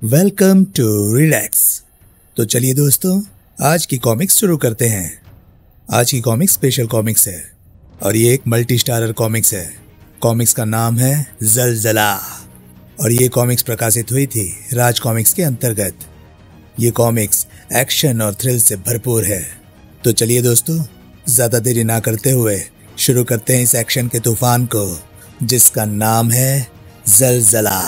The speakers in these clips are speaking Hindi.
Welcome to relax. तो चलिए दोस्तों, आज की कॉमिक्स शुरू करते हैं। आज की कॉमिक्स स्पेशल कॉमिक्स है और ये एक मल्टी स्टारर कॉमिक्स है। कॉमिक्स का नाम है ज़लज़ला और ये कॉमिक्स प्रकाशित हुई थी राज कॉमिक्स के अंतर्गत। ये कॉमिक्स एक्शन और थ्रिल से भरपूर है। तो चलिए दोस्तों, ज्यादा देरी ना करते हुए शुरू करते हैं इस एक्शन के तूफान को, जिसका नाम है ज़लज़ला।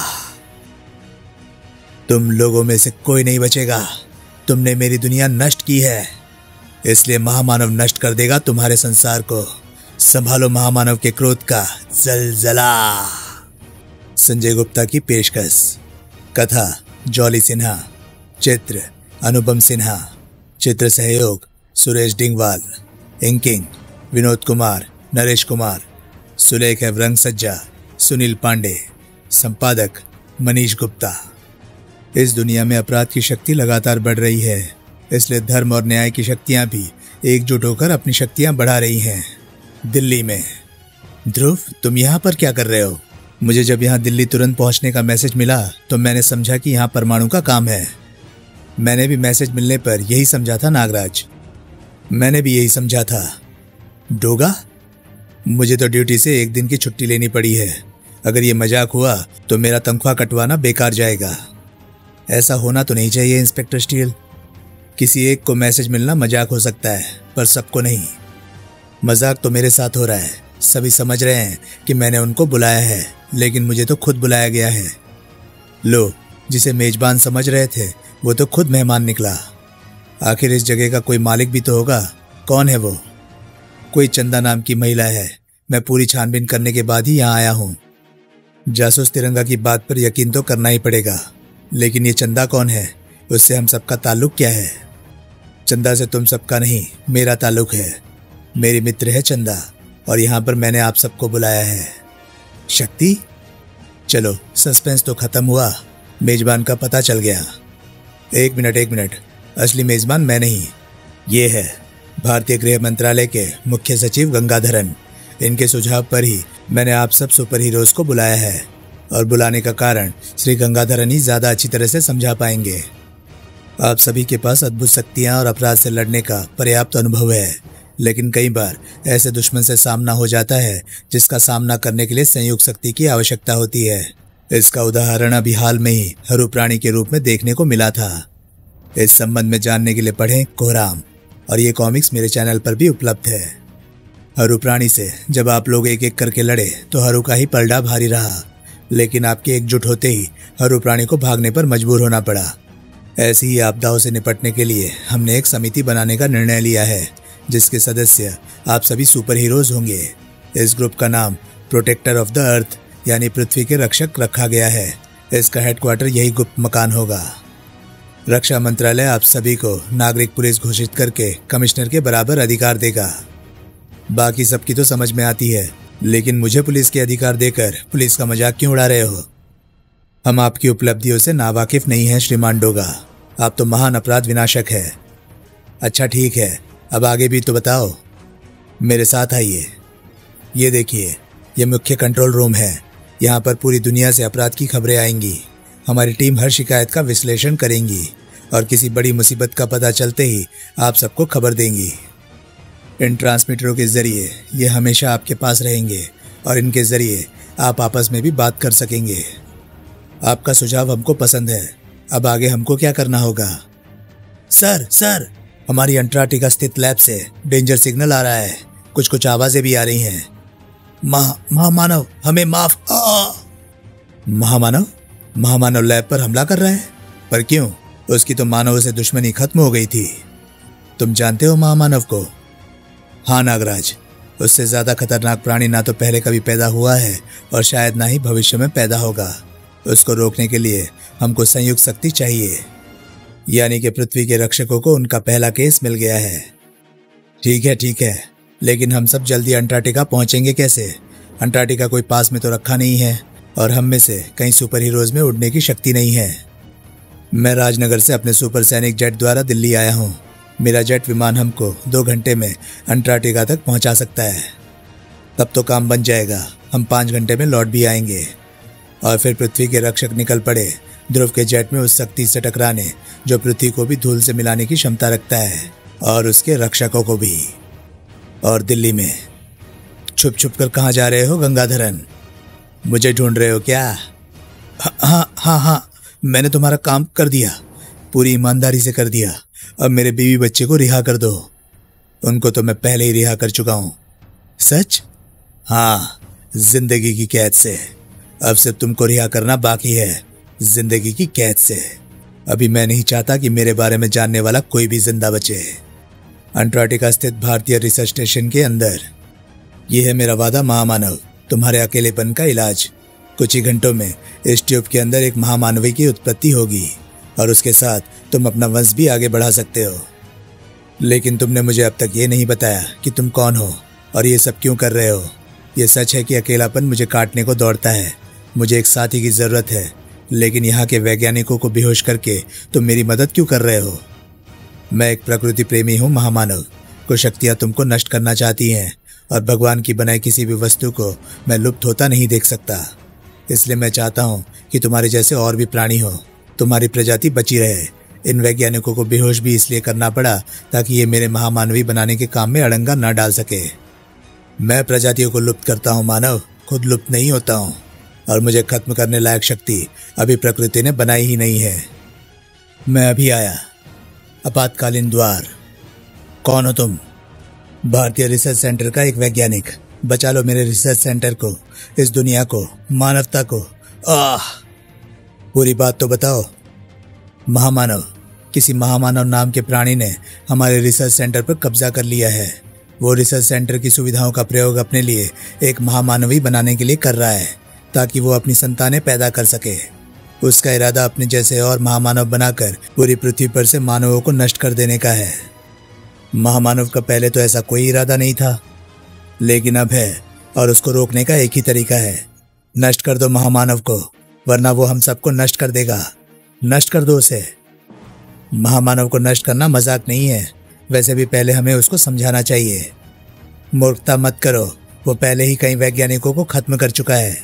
तुम लोगों में से कोई नहीं बचेगा। तुमने मेरी दुनिया नष्ट की है, इसलिए महामानव नष्ट कर देगा तुम्हारे संसार को। संभालो महामानव के क्रोध का ज़लज़ला। संजय गुप्ता की पेशकश। कथा जॉली सिन्हा। चित्र अनुपम सिन्हा। चित्र सहयोग सुरेश डिंगवाल। इंकिंग विनोद कुमार, नरेश कुमार। सुलेख एवं रंग सज्जा सुनील पांडे। संपादक मनीष गुप्ता। इस दुनिया में अपराध की शक्ति लगातार बढ़ रही है, इसलिए धर्म और न्याय की शक्तियां भी एकजुट होकर अपनी शक्तियां बढ़ा रही हैं। दिल्ली में। ध्रुव, तुम यहाँ पर क्या कर रहे हो? मुझे जब यहाँ दिल्ली तुरंत पहुँचने का मैसेज मिला तो मैंने समझा कि यहाँ परमाणु का काम है। मैंने भी मैसेज मिलने पर यही समझा था नागराज। मैंने भी यही समझा था। डोगा, मुझे तो ड्यूटी से एक दिन की छुट्टी लेनी पड़ी है। अगर ये मजाक हुआ तो मेरा तनख्वाह कटवाना बेकार जाएगा। ऐसा होना तो नहीं चाहिए इंस्पेक्टर स्टील। किसी एक को मैसेज मिलना मजाक हो सकता है, पर सबको नहीं। मजाक तो मेरे साथ हो रहा है। सभी समझ रहे हैं कि मैंने उनको बुलाया है, लेकिन मुझे तो खुद बुलाया गया है। लो, जिसे मेजबान समझ रहे थे वो तो खुद मेहमान निकला। आखिर इस जगह का कोई मालिक भी तो होगा। कौन है वो? कोई चंदा नाम की महिला है। मैं पूरी छानबीन करने के बाद ही यहाँ आया हूँ। जासूस तिरंगा की बात पर यकीन तो करना ही पड़ेगा, लेकिन ये चंदा कौन है? उससे हम सबका ताल्लुक क्या है? चंदा से तुम सबका नहीं, मेरा ताल्लुक है। मेरी मित्र है चंदा और यहाँ पर मैंने आप सबको बुलाया है। शक्ति? चलो, सस्पेंस तो खत्म हुआ। मेजबान का पता चल गया। एक मिनट, असली मेजबान मैं नहीं, ये है भारतीय गृह मंत्रालय के मुख्य सचिव गंगाधरन। इनके सुझाव पर ही मैंने आप सब सुपर हीरोज को बुलाया है और बुलाने का कारण श्री गंगाधरन ही ज्यादा अच्छी तरह से समझा पाएंगे। आप सभी के पास अद्भुत शक्तियां और अपराध से लड़ने का पर्याप्त अनुभव है, लेकिन कई बार ऐसे दुश्मन से सामना हो जाता है जिसका सामना करने के लिए संयुक्त शक्ति की आवश्यकता होती है। इसका उदाहरण अभी हाल में ही हरू प्राणी के रूप में देखने को मिला था। इस संबंध में जानने के लिए पढ़ें कोहराम, और ये कॉमिक्स मेरे चैनल पर भी उपलब्ध है। हरू प्राणी से जब आप लोग एक एक करके लड़े तो हरू का ही पलड़ा भारी रहा, लेकिन आपके एकजुट होते ही हरू प्राणी को भागने पर मजबूर होना पड़ा। ऐसी ही आपदाओं से निपटने के लिए हमने एक समिति बनाने का निर्णय लिया है, जिसके सदस्य आप सभी सुपर हीरोज होंगे। इस ग्रुप का नाम प्रोटेक्टर ऑफ द अर्थ यानी पृथ्वी के रक्षक रखा गया है। इसका हेडक्वार्टर यही गुप्त मकान होगा। रक्षा मंत्रालय आप सभी को नागरिक पुलिस घोषित करके कमिश्नर के बराबर अधिकार देगा। बाकी सबकी तो समझ में आती है, लेकिन मुझे पुलिस के अधिकार देकर पुलिस का मजाक क्यों उड़ा रहे हो? हम आपकी उपलब्धियों से नावाकिफ नहीं हैं श्रीमान डोगा। आप तो महान अपराध विनाशक है। अच्छा ठीक है, अब आगे भी तो बताओ। मेरे साथ आइए। ये देखिए, ये मुख्य कंट्रोल रूम है। यहाँ पर पूरी दुनिया से अपराध की खबरें आएंगी। हमारी टीम हर शिकायत का विश्लेषण करेंगी और किसी बड़ी मुसीबत का पता चलते ही आप सबको खबर देंगी। इन ट्रांसमीटरों के जरिए ये हमेशा आपके पास रहेंगे और इनके जरिए आप आपस में भी बात कर सकेंगे। आपका सुझाव हमको पसंद है। अब आगे हमको क्या करना होगा? सर, हमारी अंटार्कटिका स्थित लैब से डेंजर सिग्नल आ रहा है। कुछ आवाजें भी आ रही हैं। महामानव, हमें माफ। महामानव लैब पर हमला कर रहा है? पर क्यों? उसकी तो मानवों से दुश्मनी खत्म हो गई थी। तुम जानते हो महामानव को? हाँ नागराज, उससे ज्यादा खतरनाक प्राणी ना तो पहले कभी पैदा हुआ है और शायद ना ही भविष्य में पैदा होगा। उसको रोकने के लिए हमको संयुक्त शक्ति चाहिए। यानी कि पृथ्वी के रक्षकों को उनका पहला केस मिल गया है। ठीक है, लेकिन हम सब जल्दी अंटार्कटिका पहुंचेंगे कैसे? अंटार्कटिका कोई पास में तो रखा नहीं है और हम में से कई सुपर हीरोज में उड़ने की शक्ति नहीं है। मैं राजनगर से अपने सुपर सैनिक जेट द्वारा दिल्ली आया हूँ। मेरा जेट विमान हमको 2 घंटे में अंटार्कटिका तक पहुंचा सकता है। तब तो काम बन जाएगा। हम 5 घंटे में लौट भी आएंगे और फिर पृथ्वी के रक्षक निकल पड़े ध्रुव के जेट में उस शक्ति से टकराने जो पृथ्वी को भी धूल से मिलाने की क्षमता रखता है और उसके रक्षकों को भी। और दिल्ली में छुप छुप कर कहाँ जा रहे हो गंगाधरन? मुझे ढूंढ रहे हो क्या? हाँ हाँ हाँ, मैंने तुम्हारा काम कर दिया, पूरी ईमानदारी से कर दिया। अब मेरे बीवी बच्चे को रिहा कर दो। उनको तो मैं पहले ही रिहा कर चुका हूं। सच? हाँ, जिंदगी की कैद से। अब सिर्फ तुमको रिहा करना बाकी है, जिंदगी की कैद से। अभी मैं नहीं चाहता कि मेरे बारे में जानने वाला कोई भी जिंदा बचे। अंटार्कटिका स्थित भारतीय रिसर्च स्टेशन के अंदर। यह है मेरा वादा महामानव, तुम्हारे अकेलेपन का इलाज। कुछ ही घंटों में इस ट्यूब के अंदर एक महामानवी की उत्पत्ति होगी और उसके साथ तुम अपना वंश भी आगे बढ़ा सकते हो। लेकिन तुमने मुझे अब तक ये नहीं बताया कि तुम कौन हो और ये सब क्यों कर रहे हो। ये सच है कि अकेलापन मुझे काटने को दौड़ता है, मुझे एक साथी की जरूरत है, लेकिन यहाँ के वैज्ञानिकों को बेहोश करके तुम मेरी मदद क्यों कर रहे हो? मैं एक प्रकृति प्रेमी हूँ महामानव। कुछ शक्तियाँ तुमको नष्ट करना चाहती हैं और भगवान की बनाई किसी भी वस्तु को मैं लुप्त होता नहीं देख सकता। इसलिए मैं चाहता हूँ कि तुम्हारे जैसे और भी प्राणी हो, तुम्हारी प्रजाति बची रहे। इन वैज्ञानिकों को बेहोश भी इसलिए करना पड़ा ताकि ये मेरे महामानवी बनाने के काम में अड़ंगा न डाल सके। मैं प्रजातियों को लुप्त करता हूँ मानव, खुद लुप्त नहीं होता हूँ। और मुझे खत्म करने लायक शक्ति अभी प्रकृति ने बनाई ही नहीं है। मैं अभी आया। आपातकालीन द्वार। कौन हो तुम? भारतीय रिसर्च सेंटर का एक वैज्ञानिक। बचा लो मेरे रिसर्च सेंटर को, इस दुनिया को, मानवता को। पूरी बात तो बताओ। महामानव, किसी महामानव नाम के प्राणी ने हमारे रिसर्च सेंटर पर कब्जा कर लिया है। वो रिसर्च सेंटर की सुविधाओं का प्रयोग अपने लिए एक महामानवी बनाने के लिए कर रहा है ताकि वो अपनी संतानें पैदा कर सके। उसका इरादा अपने जैसे और महामानव बनाकर पूरी पृथ्वी पर से मानवों को नष्ट कर देने का है। महामानव का पहले तो ऐसा कोई इरादा नहीं था, लेकिन अब है, और उसको रोकने का एक ही तरीका है। नष्ट कर दो महामानव को, वरना वो हम सबको नष्ट कर देगा। नष्ट कर दो उसे। महामानव को नष्ट करना मजाक नहीं है, वैसे भी पहले हमें उसको समझाना चाहिए। मूर्खता मत करो, वो पहले ही कई वैज्ञानिकों को खत्म कर चुका है।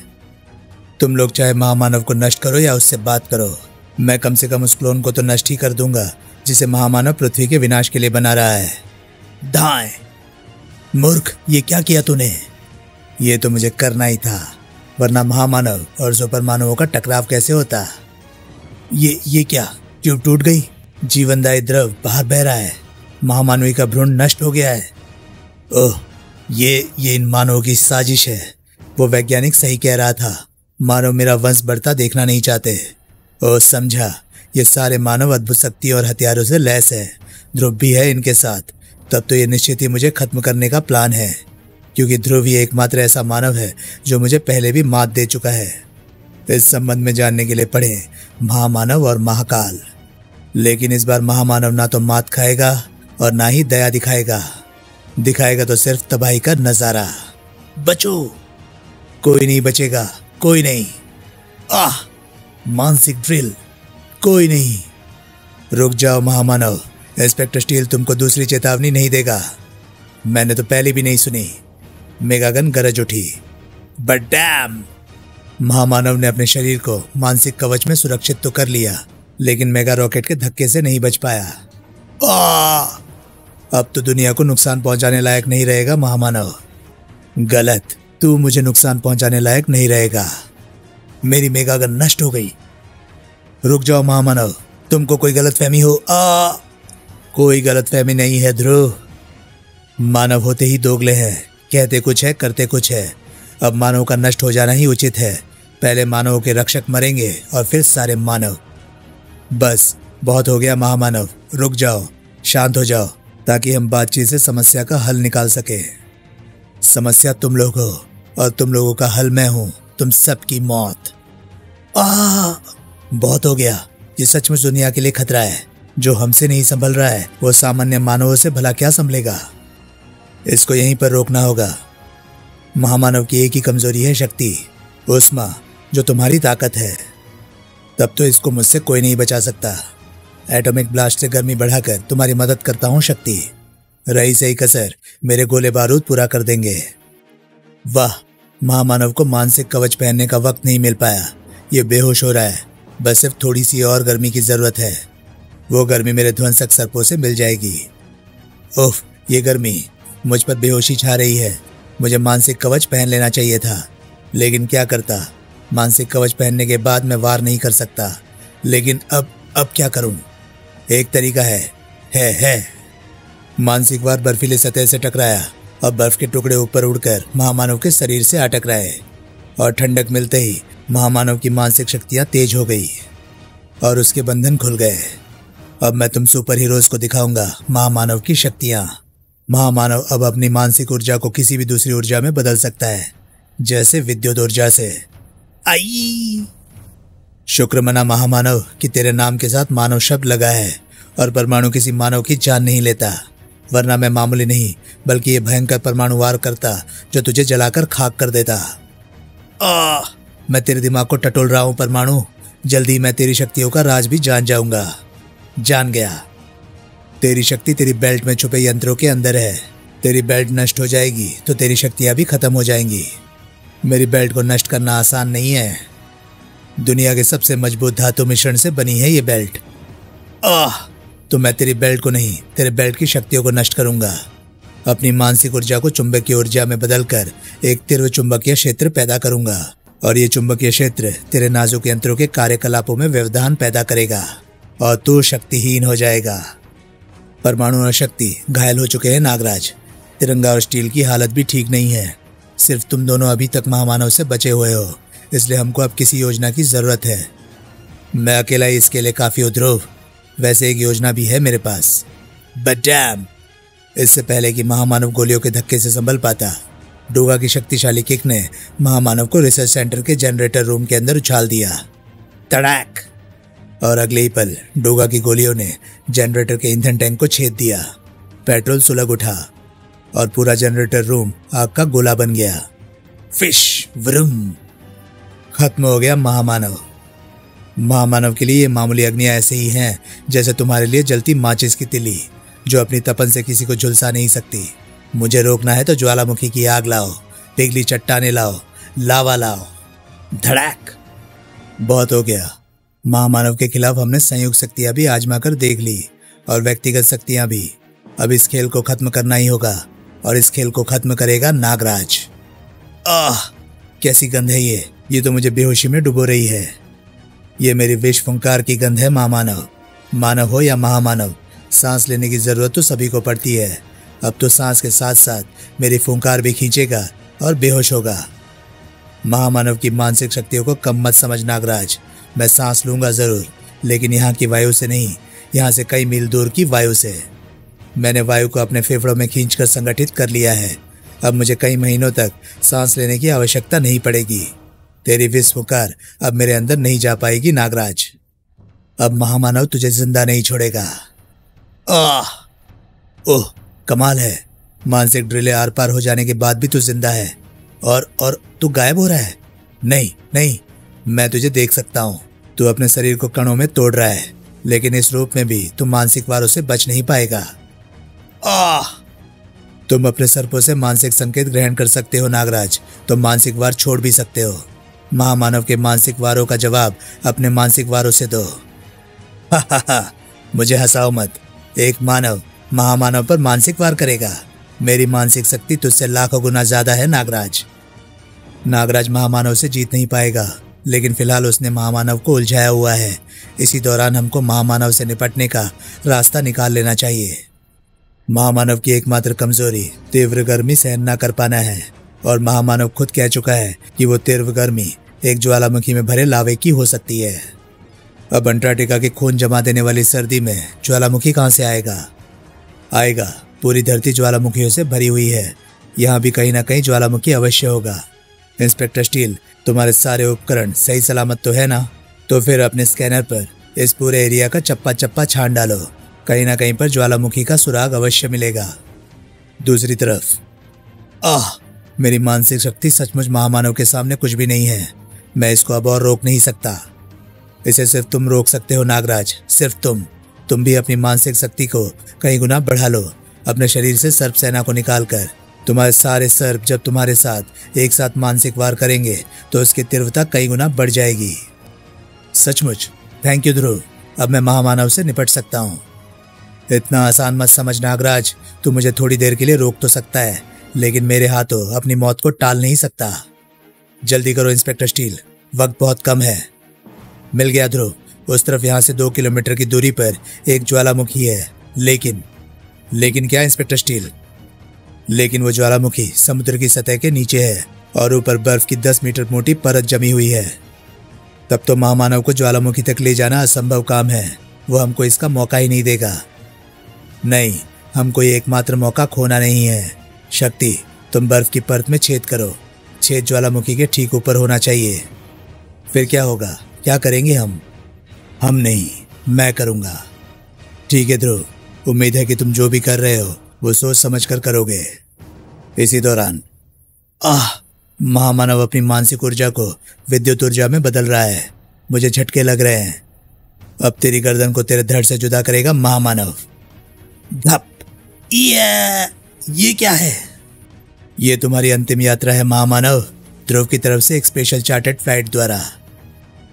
तुम लोग चाहे महामानव को नष्ट करो या उससे बात करो, मैं कम से कम उस क्लोन को तो नष्ट ही कर दूंगा जिसे महामानव पृथ्वी के विनाश के लिए बना रहा है। दाएं। मूर्ख, ये क्या किया तूने? ये तो मुझे करना ही था, वरना महामानव और सुपर मानवों का टकराव कैसे होता? ये क्या? ट्यूब टूट गई, जीवनदायी द्रव बाहर बह रहा है, महामानवी का भ्रूण नष्ट हो गया है। ओह, ये इन मानवों की साजिश है। वो वैज्ञानिक सही कह रहा था, मानव मेरा वंश बढ़ता देखना नहीं चाहते। ओह समझा, ये सारे मानव अद्भुत शक्ति और हथियारों से लैस है। ध्रुव भी है इनके साथ। तब तो ये निश्चित ही मुझे खत्म करने का प्लान है, क्योंकि ध्रुव ही एकमात्र ऐसा मानव है जो मुझे पहले भी मात दे चुका है। इस संबंध में जानने के लिए पढ़े महामानव और महाकाल। लेकिन इस बार महामानव ना तो मात खाएगा और ना ही दया दिखाएगा। दिखाएगा तो सिर्फ तबाही का नजारा। बचो। कोई नहीं बचेगा, कोई नहीं। मानसिक ड्रिल। कोई नहीं। रुक जाओ महामानव, इंस्पेक्टर स्टील तुमको दूसरी चेतावनी नहीं देगा। मैंने तो पहले भी नहीं सुनी। मेगागन गरज उठी। But dam! महामानव ने अपने शरीर को मानसिक कवच में सुरक्षित तो कर लिया, लेकिन मेगा रॉकेट के धक्के से नहीं बच पाया। अब तो दुनिया को नुकसान पहुंचाने लायक नहीं रहेगा महामानव। गलत, तू मुझे नुकसान पहुंचाने लायक नहीं रहेगा। मेरी मेगागन नष्ट हो गई। रुक जाओ महामानव, तुमको कोई गलतफहमी हो। कोई गलतफहमी नहीं है ध्रुव। मानव होते ही दोगले हैं, कहते कुछ है करते कुछ है। अब मानव का नष्ट हो जाना ही उचित है। पहले मानवों के रक्षक मरेंगे और फिर सारे मानव। बस बहुत हो गया महामानव, रुक जाओ, शांत हो जाओ, ताकि हम बातचीत से समस्या का हल निकाल सके। समस्या तुम लोग हो और तुम लोगों का हल मैं हूं, तुम सबकी मौत। बहुत हो गया। ये सचमुच दुनिया के लिए खतरा है। जो हमसे नहीं संभल रहा है वो सामान्य मानवों से भला क्या संभलेगा। इसको यहीं पर रोकना होगा। महामानव की एक ही कमजोरी है, शक्ति, उस्मा, जो तुम्हारी ताकत है। तब तो इसको मुझसे कोई नहीं बचा सकता। एटॉमिक ब्लास्ट से गर्मी बढ़ाकर तुम्हारी मदद करता हूं शक्ति। रही सही कसर मेरे गोले बारूद पूरा कर देंगे। वाह, महामानव को मानसिक कवच पहनने का वक्त नहीं मिल पाया। ये बेहोश हो रहा है। बस सिर्फ थोड़ी सी और गर्मी की जरूरत है। वो गर्मी मेरे ध्वंसक सर्पों से मिल जाएगी। उफ, ये गर्मी, मुझ पर बेहोशी छा रही है। मुझे मानसिक कवच पहन लेना चाहिए था, लेकिन क्या करता। मानसिक कवच पहनने के बाद मैं वार नहीं कर सकता, लेकिन अब क्या करूं? एक तरीका है। मानसिक वार बर्फीले सतह से टकराया और बर्फ के टुकड़े ऊपर उड़कर महामानव के शरीर से आ टकराए और ठंडक मिलते ही महामानव की मानसिक शक्तियां तेज हो गई और उसके बंधन खुल गए। अब मैं तुम सुपर हीरोज को दिखाऊंगा महामानव की शक्तियां। महामानव अब अपनी मानसिक ऊर्जा को किसी भी दूसरी ऊर्जा में बदल सकता है, जैसे विद्युत ऊर्जा से। आई शुक्र मना महामानव कि तेरे नाम के साथ मानव शब्द लगा है और परमाणु किसी मानव की जान नहीं लेता, वरना मैं मामूली नहीं बल्कि ये भयंकर परमाणु वार करता जो तुझे जलाकर खाक कर देता। मैं तेरे दिमाग को टटोल रहा हूं परमाणु। जल्दी मैं तेरी शक्तियों का राज भी जान जाऊंगा। जान गया। तेरी शक्ति तेरी बेल्ट में छुपे यंत्रों के अंदर है। तेरी बेल्ट नष्ट हो जाएगी तो तेरी शक्तियां भी खत्म हो जाएंगी। मेरी बेल्ट को नष्ट करना आसान नहीं है। दुनिया के सबसे मजबूत धातु मिश्रण से बनी है ये बेल्ट। तो मैं तेरी बेल्ट को नहीं, तेरे बेल्ट की शक्तियों को नष्ट करूंगा। अपनी मानसिक ऊर्जा को चुंबकीय ऊर्जा में बदलकर एक तीव्र चुंबकीय क्षेत्र पैदा करूंगा और ये चुंबकीय क्षेत्र तेरे नाजुक यंत्रों के कार्यकलापों में व्यवधान पैदा करेगा और तू शक्तिहीन हो जाएगा। परमाणु और शक्ति घायल हो चुके हैं नागराज। तिरंगा और स्टील की हालत भी ठीक नहीं है। सिर्फ तुम दोनों अभी तक महामानव से बचे हुए हो, इसलिए हमको अब किसी योजना की जरूरत है। मैं अकेला ही इसके लिए काफी उद्रोव। वैसे एक योजना भी है मेरे पास, बट डैम। इससे पहले कि महामानव गोलियों के धक्के से संभल पाता, डोगा की शक्तिशाली किक ने महामानव को रिसर्च सेंटर के जनरेटर रूम के अंदर उछाल दिया। तड़ाक! और अगले ही पल डोगा की गोलियों ने जनरेटर के ईंधन टैंक को छेद दिया। पेट्रोल सुलग उठा और पूरा जनरेटर रूम आग का गोला बन गया। Fish vroom! खत्म हो गया महामानव। महामानव के लिए ये मामूली अग्नियां ऐसे ही हैं जैसे तुम्हारे लिए जलती माचिस की तिली, जो अपनी तपन से किसी को झुलसा नहीं सकती। मुझे रोकना है तो ज्वालामुखी की आग लाओ, पिघली चट्टाने लाओ, लावा लाओ। धड़ाक! बहुत हो गया। महामानव के खिलाफ हमने संयुक्त शक्तियां भी आजमा कर देख ली और व्यक्तिगत शक्तियां भी। अब इस खेल को खत्म करना ही होगा और इस खेल को खत्म करेगा नागराज। कैसी गंध है ये तो मुझे बेहोशी में डुबो रही है। ये मेरी विष फुंकार की गंध है महामानव। मानव हो या महामानव, सांस लेने की जरूरत तो सभी को पड़ती है। अब तो सांस के साथ साथ मेरी फुंकार भी खींचेगा और बेहोश होगा। महामानव की मानसिक शक्तियों को कम मत समझ नागराज। मैं सांस लूंगा जरूर, लेकिन यहाँ की वायु से नहीं, यहाँ से कई मील दूर की वायु से। मैंने वायु को अपने फेफड़ों में खींचकर संगठित कर लिया है। अब मुझे कई महीनों तक सांस लेने की आवश्यकता नहीं पड़ेगी। तेरी विष फुंकार अब मेरे अंदर नहीं जा पाएगी नागराज। अब महामानव तुझे जिंदा नहीं छोड़ेगा। ओह, कमाल है। मानसिक ड्रिलें आर पार हो जाने के बाद भी तू जिंदा है और तू गायब हो रहा है। नहीं, मैं तुझे देख सकता हूँ। तू अपने शरीर को कणों में तोड़ रहा है, लेकिन इस रूप में भी तू मानसिक वारों से बच नहीं पाएगा। तुम अपने सर्पों से मानसिक संकेत ग्रहण कर सकते हो नागराज, तो मानसिक वार छोड़ भी सकते हो। महामानव के मानसिक वारों का जवाब अपने मानसिक वारों से दो। मुझे हंसाओ मत। एक मानव महामानव पर मानसिक वार करेगा। मेरी मानसिक शक्ति तुझसे लाखों गुना ज्यादा है नागराज। नागराज महामानव से जीत नहीं पाएगा, लेकिन फिलहाल उसने महामानव को उलझाया हुआ है। इसी दौरान हमको महामानव से निपटने का रास्ता निकाल लेना चाहिए। महामानव की एकमात्र कमजोरी तीव्र गर्मी सहन न कर पाना है, और महामानव खुद कह चुका है कि वो तीव्र गर्मी एक ज्वालामुखी में भरे लावे की हो सकती है। अब अंटार्कटिका के खून जमा देने वाली सर्दी में ज्वालामुखी कहां से आएगा? पूरी धरती ज्वालामुखियों से भरी हुई है। यहाँ भी कहीं ना कहीं ज्वालामुखी अवश्य होगा। इंस्पेक्टर स्टील, तुम्हारे सारे उपकरण सही सलामत तो है ना? तो फिर अपने स्कैनर पर इस पूरे एरिया का चप्पा चप्पा छान डालो। कहीं ना कहीं पर ज्वालामुखी का सुराग अवश्य मिलेगा। दूसरी तरफ मेरी मानसिक शक्ति सचमुच महामानव के सामने कुछ भी नहीं है। मैं इसको अब और रोक नहीं सकता। इसे सिर्फ तुम रोक सकते हो नागराज, सिर्फ तुम भी अपनी मानसिक शक्ति को कई गुना बढ़ा लो। अपने शरीर से सर्प सेना को निकालकर तुम्हारे सारे सर्प जब तुम्हारे साथ एक साथ मानसिक वार करेंगे तो उसकी तीव्रता कई गुना बढ़ जाएगी। सचमुच थैंक यू ध्रुव, अब मैं महामानव से निपट सकता हूँ। इतना आसान मत समझ नागराज, तू मुझे थोड़ी देर के लिए रोक तो सकता है, लेकिन मेरे हाथों अपनी मौत को टाल नहीं सकता। जल्दी करो इंस्पेक्टर स्टील, वक्त बहुत कम है। मिल गया ध्रुव, उस तरफ यहाँ से 2 किलोमीटर की दूरी पर एक ज्वालामुखी है। लेकिन क्या इंस्पेक्टर स्टील? लेकिन वो ज्वालामुखी समुद्र की सतह के नीचे है और ऊपर बर्फ की 10 मीटर मोटी परत जमी हुई है। तब तो महामानव को ज्वालामुखी तक ले जाना असंभव काम है, वो हमको इसका मौका ही नहीं देगा। नहीं, हमको ये एकमात्र मौका खोना नहीं है। शक्ति, तुम बर्फ की परत में छेद करो, छेद ज्वालामुखी के ठीक ऊपर होना चाहिए। फिर क्या होगा, क्या करेंगे हम? हम नहीं, मैं करूंगा। ठीक है ध्रुव, उम्मीद है कि तुम जो भी कर रहे हो वो सोच समझ कर करोगे। इसी दौरान महामानव अपनी मानसिक ऊर्जा को विद्युत ऊर्जा में बदल रहा है। मुझे झटके लग रहे हैं। अब तेरी गर्दन को तेरे धड़ से जुदा करेगा महामानव। धप। ये क्या है? ये तुम्हारी अंतिम यात्रा है महामानव, ध्रुव की तरफ से एक स्पेशल चार्टर्ड फ्लाइट द्वारा।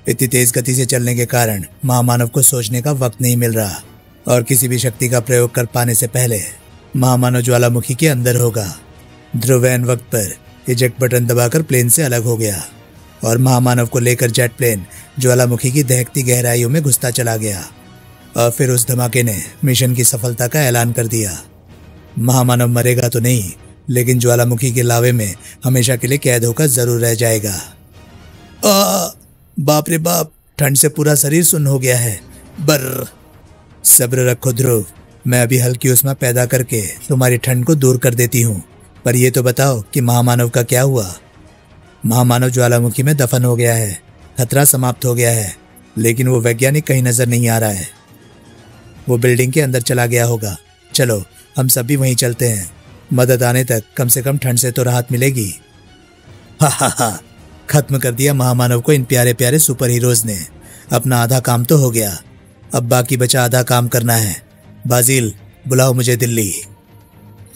इतनी तेज गति से चलने के कारण महामानव को सोचने का वक्त नहीं मिल रहा और किसी भी शक्ति का प्रयोग कर पाने से पहले महामानव ज्वालामुखी के अंदर होगा। ध्रुव एन वक्त पर इजेक्ट बटन दबाकर प्लेन से अलग हो गया और महामानव को लेकर जेट प्लेन ज्वालामुखी की दहकती गहराइयों में घुसता चला गया। और फिर उस धमाके ने मिशन की सफलता का ऐलान कर दिया। महामानव मरेगा तो नहीं, लेकिन ज्वालामुखी के लावे में हमेशा के लिए कैद होकर जरूर रह जाएगा। बाप रे बाप, ठंड से पूरा शरीर सुन्न हो गया है। बर्र। सब्र रखो ध्रुव, मैं अभी हल्की उष्मा पैदा करके तुम्हारी ठंड को दूर कर देती हूँ। पर यह तो बताओ कि महामानव का क्या हुआ? महामानव ज्वालामुखी में दफन हो गया है, खतरा समाप्त हो गया है, लेकिन वो वैज्ञानिक कहीं नजर नहीं आ रहा है। वो बिल्डिंग के अंदर चला गया होगा। चलो हम सभी वहीं चलते हैं, मदद आने तक कम से कम ठंड से तो राहत मिलेगी। हा, खत्म कर दिया महामानव को इन प्यारे प्यारे सुपर हीरोज ने। अपना आधा काम तो हो गया, अब बाकी बचा आधा काम करना है। बाजिल, बुलाओ मुझे दिल्ली।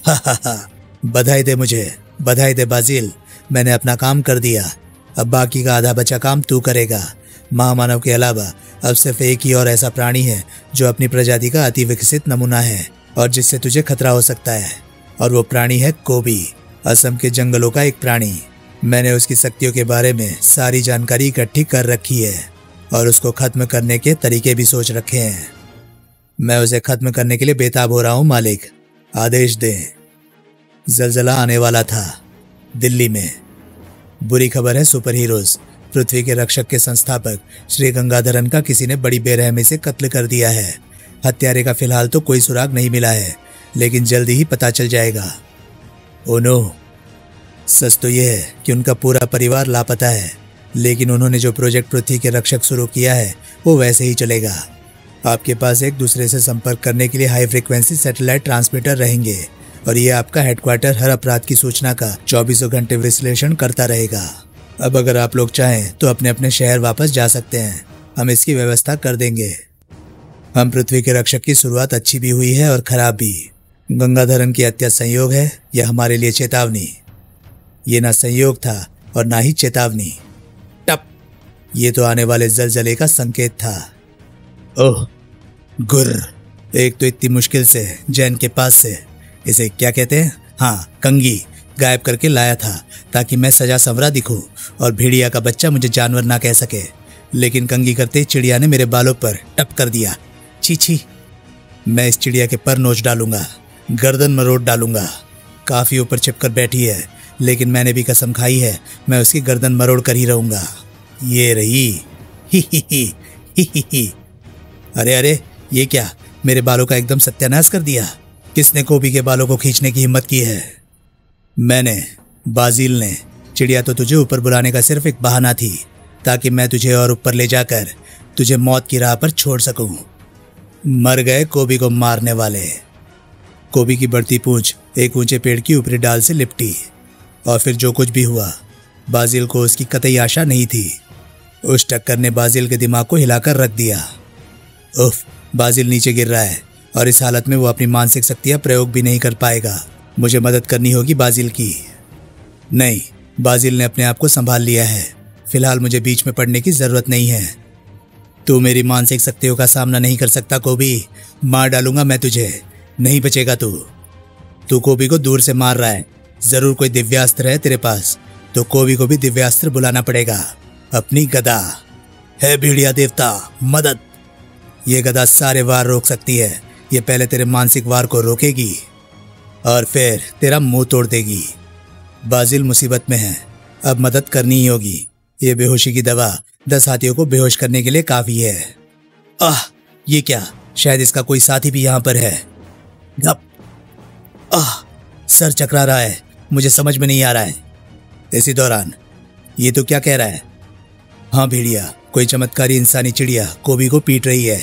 हा, बधाई दे मुझे, बधाई दे बाजिल, मैंने अपना काम कर दिया। अब बाकी का आधा बचा काम तू करेगा। महामानव के अलावा अब सिर्फ एक ही और ऐसा प्राणी है जो अपनी प्रजाति का अति विकसित नमूना है और जिससे तुझे खतरा हो सकता है, और वो प्राणी है कोबी, असम के जंगलों का एक प्राणी। मैंने उसकी शक्तियों के बारे में सारी जानकारी इकट्ठी कर रखी है और उसको खत्म करने के तरीके भी सोच रखे हैं। मैं उसे खत्म करने के लिए बेताब हो रहा हूँ मालिक, आदेश दें। जलजला आने वाला था दिल्ली में। बुरी खबर है सुपर हीरोज, पृथ्वी के रक्षक के संस्थापक श्री गंगाधरन का किसी ने बड़ी बेरहमी से कत्ल कर दिया है। हत्यारे का फिलहाल तो कोई सुराग नहीं मिला है, लेकिन जल्दी ही पता चल जाएगा। ओ नो, सच तो यह है कि उनका पूरा परिवार लापता है, लेकिन उन्होंने जो प्रोजेक्ट पृथ्वी के रक्षक शुरू किया है वो वैसे ही चलेगा। आपके पास एक दूसरे से संपर्क करने के लिए हाई फ्रीक्वेंसी सैटेलाइट ट्रांसमीटर रहेंगे और ये आपका हेडक्वार्टर हर अपराध की सूचना का 24 घंटे विश्लेषण करता रहेगा। अब अगर आप लोग चाहें तो अपने अपने शहर वापस जा सकते हैं, हम इसकी व्यवस्था कर देंगे। हम पृथ्वी के रक्षक की शुरुआत अच्छी भी हुई है और खराब भी। गंगाधरन की हत्या संयोग है या हमारे लिए चेतावनी? ये ना संयोग था और ना ही चेतावनी। टप, ये तो आने वाले जलजले का संकेत था। ओह गुर्र, एक तो इतनी मुश्किल से जैन के पास से इसे क्या कहते हैं, हाँ कंगी, गायब करके लाया था ताकि मैं सजा संवरा दिखूं और भेड़िया का बच्चा मुझे जानवर ना कह सके, लेकिन कंगी करते ही चिड़िया ने मेरे बालों पर टप कर दिया। छी, मैं इस चिड़िया के पर नोच डालूंगा, गर्दन मरोड़ डालूंगा। काफी ऊपर छिपकर बैठी है, लेकिन मैंने भी कसम खाई है मैं उसकी गर्दन मरोड़ कर ही रहूंगा। ये रही। ही। अरे ये क्या, मेरे बालों का एकदम सत्यानाश कर दिया। किसने कोबी के बालों को खींचने की हिम्मत की है? मैंने, बाजिल ने। चिड़िया तो तुझे ऊपर बुलाने का सिर्फ एक बहाना थी ताकि मैं तुझे और ऊपर ले जाकर तुझे मौत की राह पर छोड़ सकूं। मर गए कोबी को मारने वाले। कोबी की बढ़ती पूंछ एक ऊंचे पेड़ की ऊपरी डाल से लिपटी और फिर जो कुछ भी हुआ, बाजिल को उसकी कतई आशा नहीं थी। उस टक्कर ने बाजिल के दिमाग को हिलाकर रख दिया। उफ, बाजिल नीचे गिर रहा है और इस हालत में वो अपनी मानसिक शक्तियां प्रयोग भी नहीं कर पाएगा। मुझे मदद करनी होगी बाजिल की। नहीं, बाजिल ने अपने आप को संभाल लिया है। फिलहाल मुझे बीच में पड़ने की जरूरत नहीं है। तू मेरी मानसिक शक्तियों का सामना नहीं कर सकता कोबी। मार डालूंगा मैं तुझे, नहीं बचेगा तू। तू कोबी को दूर से मार रहा है, जरूर कोई दिव्यास्त्र है तेरे पास, तो कोबी को भी दिव्यास्त्र बुलाना पड़ेगा। अपनी गदा है भेड़िया देवता, मदद। ये गदा सारे वार रोक सकती है। ये पहले तेरे मानसिक वार को रोकेगी और फिर तेरा मुंह तोड़ देगी। बाजिल मुसीबत में है, अब मदद करनी ही होगी। ये बेहोशी की दवा 10 हाथियों को बेहोश करने के लिए काफी है। आह, ये क्या? शायद इसका कोई साथी भी यहाँ पर है। गप। आह, सर चकरा रहा है, मुझे समझ में नहीं आ रहा है। इसी दौरान ये तो क्या कह रहा है? हाँ भेड़िया, कोई चमत्कारी इंसानी चिड़िया कोबी को पीट रही है,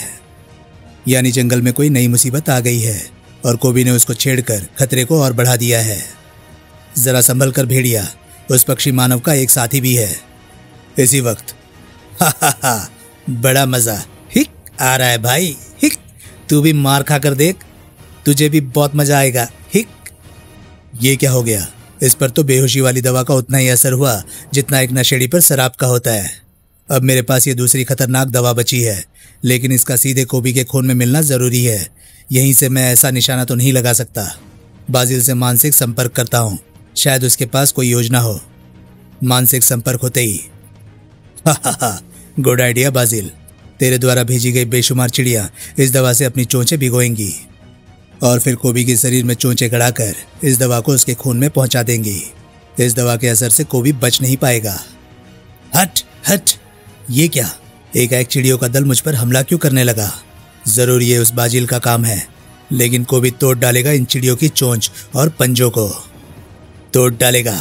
यानी जंगल में कोई नई मुसीबत आ गई है और कोबी ने उसको छेड़कर खतरे को और बढ़ा दिया है। जरा संभल कर भेड़िया, उस पक्षी मानव का एक साथी भी है। इसी वक्त हा हा हा, बड़ा मजा हिक आ रहा है भाई, हिक। तू भी मार खा कर देख, तुझे भी बहुत मजा आएगा, हिक। ये क्या हो गया? इस पर तो बेहोशी वाली दवा का उतना ही असर हुआ जितना एक नशेड़ी पर शराब का होता है। अब मेरे पास ये दूसरी खतरनाक दवा बची है, लेकिन इसका सीधे कोबी के खून में मिलना जरूरी है। यहीं से मैं ऐसा निशाना तो नहीं लगा सकता। बाजिल से मानसिक संपर्क करता हूँ, शायद उसके पास कोई योजना हो। मानसिक संपर्क होते ही गुड आइडिया बाजिल। तेरे द्वारा भेजी गई बेशुमार चिड़िया इस दवा से अपनी चोंचें भिगोएंगी और फिर कोबी के शरीर में चोंचें गड़ाकर इस दवा को उसके खून में पहुंचा देंगी। इस दवा के असर से कोबी बच नहीं पाएगा। हट हट, ये क्या? एक चिड़ियों का दल मुझ पर हमला क्यों करने लगा? जरूर ये उस बाजिल का काम है, लेकिन कोबी तोड़ डालेगा इन चिड़ियों की चोंच और पंजों को तोड़ डालेगा।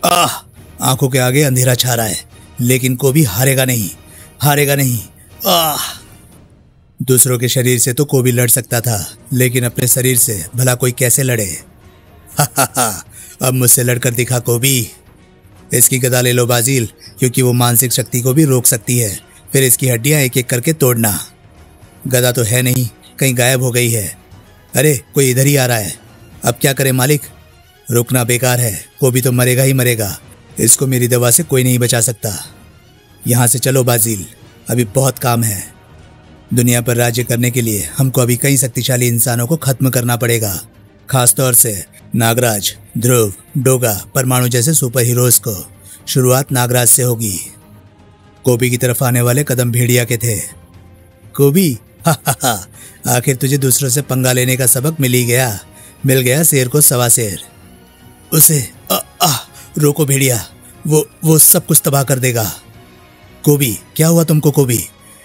आह, आंखों के आगे अंधेरा छा रहा है, लेकिन कोबी हारेगा नहीं, हारेगा नहीं। आह, दूसरों के शरीर से तो कोबी लड़ सकता था, लेकिन अपने शरीर से भला कोई कैसे लड़े? हा हा हा, अब मुझसे लड़कर दिखा कोबी। इसकी गदा ले लो बाजिल, क्योंकि वो मानसिक शक्ति को भी रोक सकती है। फिर इसकी हड्डियां एक एक करके तोड़ना। गदा तो है नहीं, कहीं गायब हो गई है। अरे कोई इधर ही आ रहा है, अब क्या करें मालिक? रुकना बेकार है, कोबी तो मरेगा ही मरेगा। इसको मेरी दवा से कोई नहीं बचा सकता। यहाँ से चलो बाजिल, अभी बहुत काम है। दुनिया पर राज्य करने के लिए हमको अभी कई शक्तिशाली इंसानों को खत्म करना पड़ेगा, खासतौर से नागराज, ध्रुव, डोगा, परमाणु जैसे सुपर हीरोज को। शुरुआत नागराज से होगी। कोबी की तरफ आने वाले कदम भेड़िया के थे। कोबी, हा हा हा, आखिर तुझे दूसरों से पंगा लेने का सबक मिल ही गया। मिल गया शेर को सवा शेर। उसे रोको भेड़िया, वो सब कुछ तबाह कर देगा। कोबी, क्या हुआ तुमको कोबी?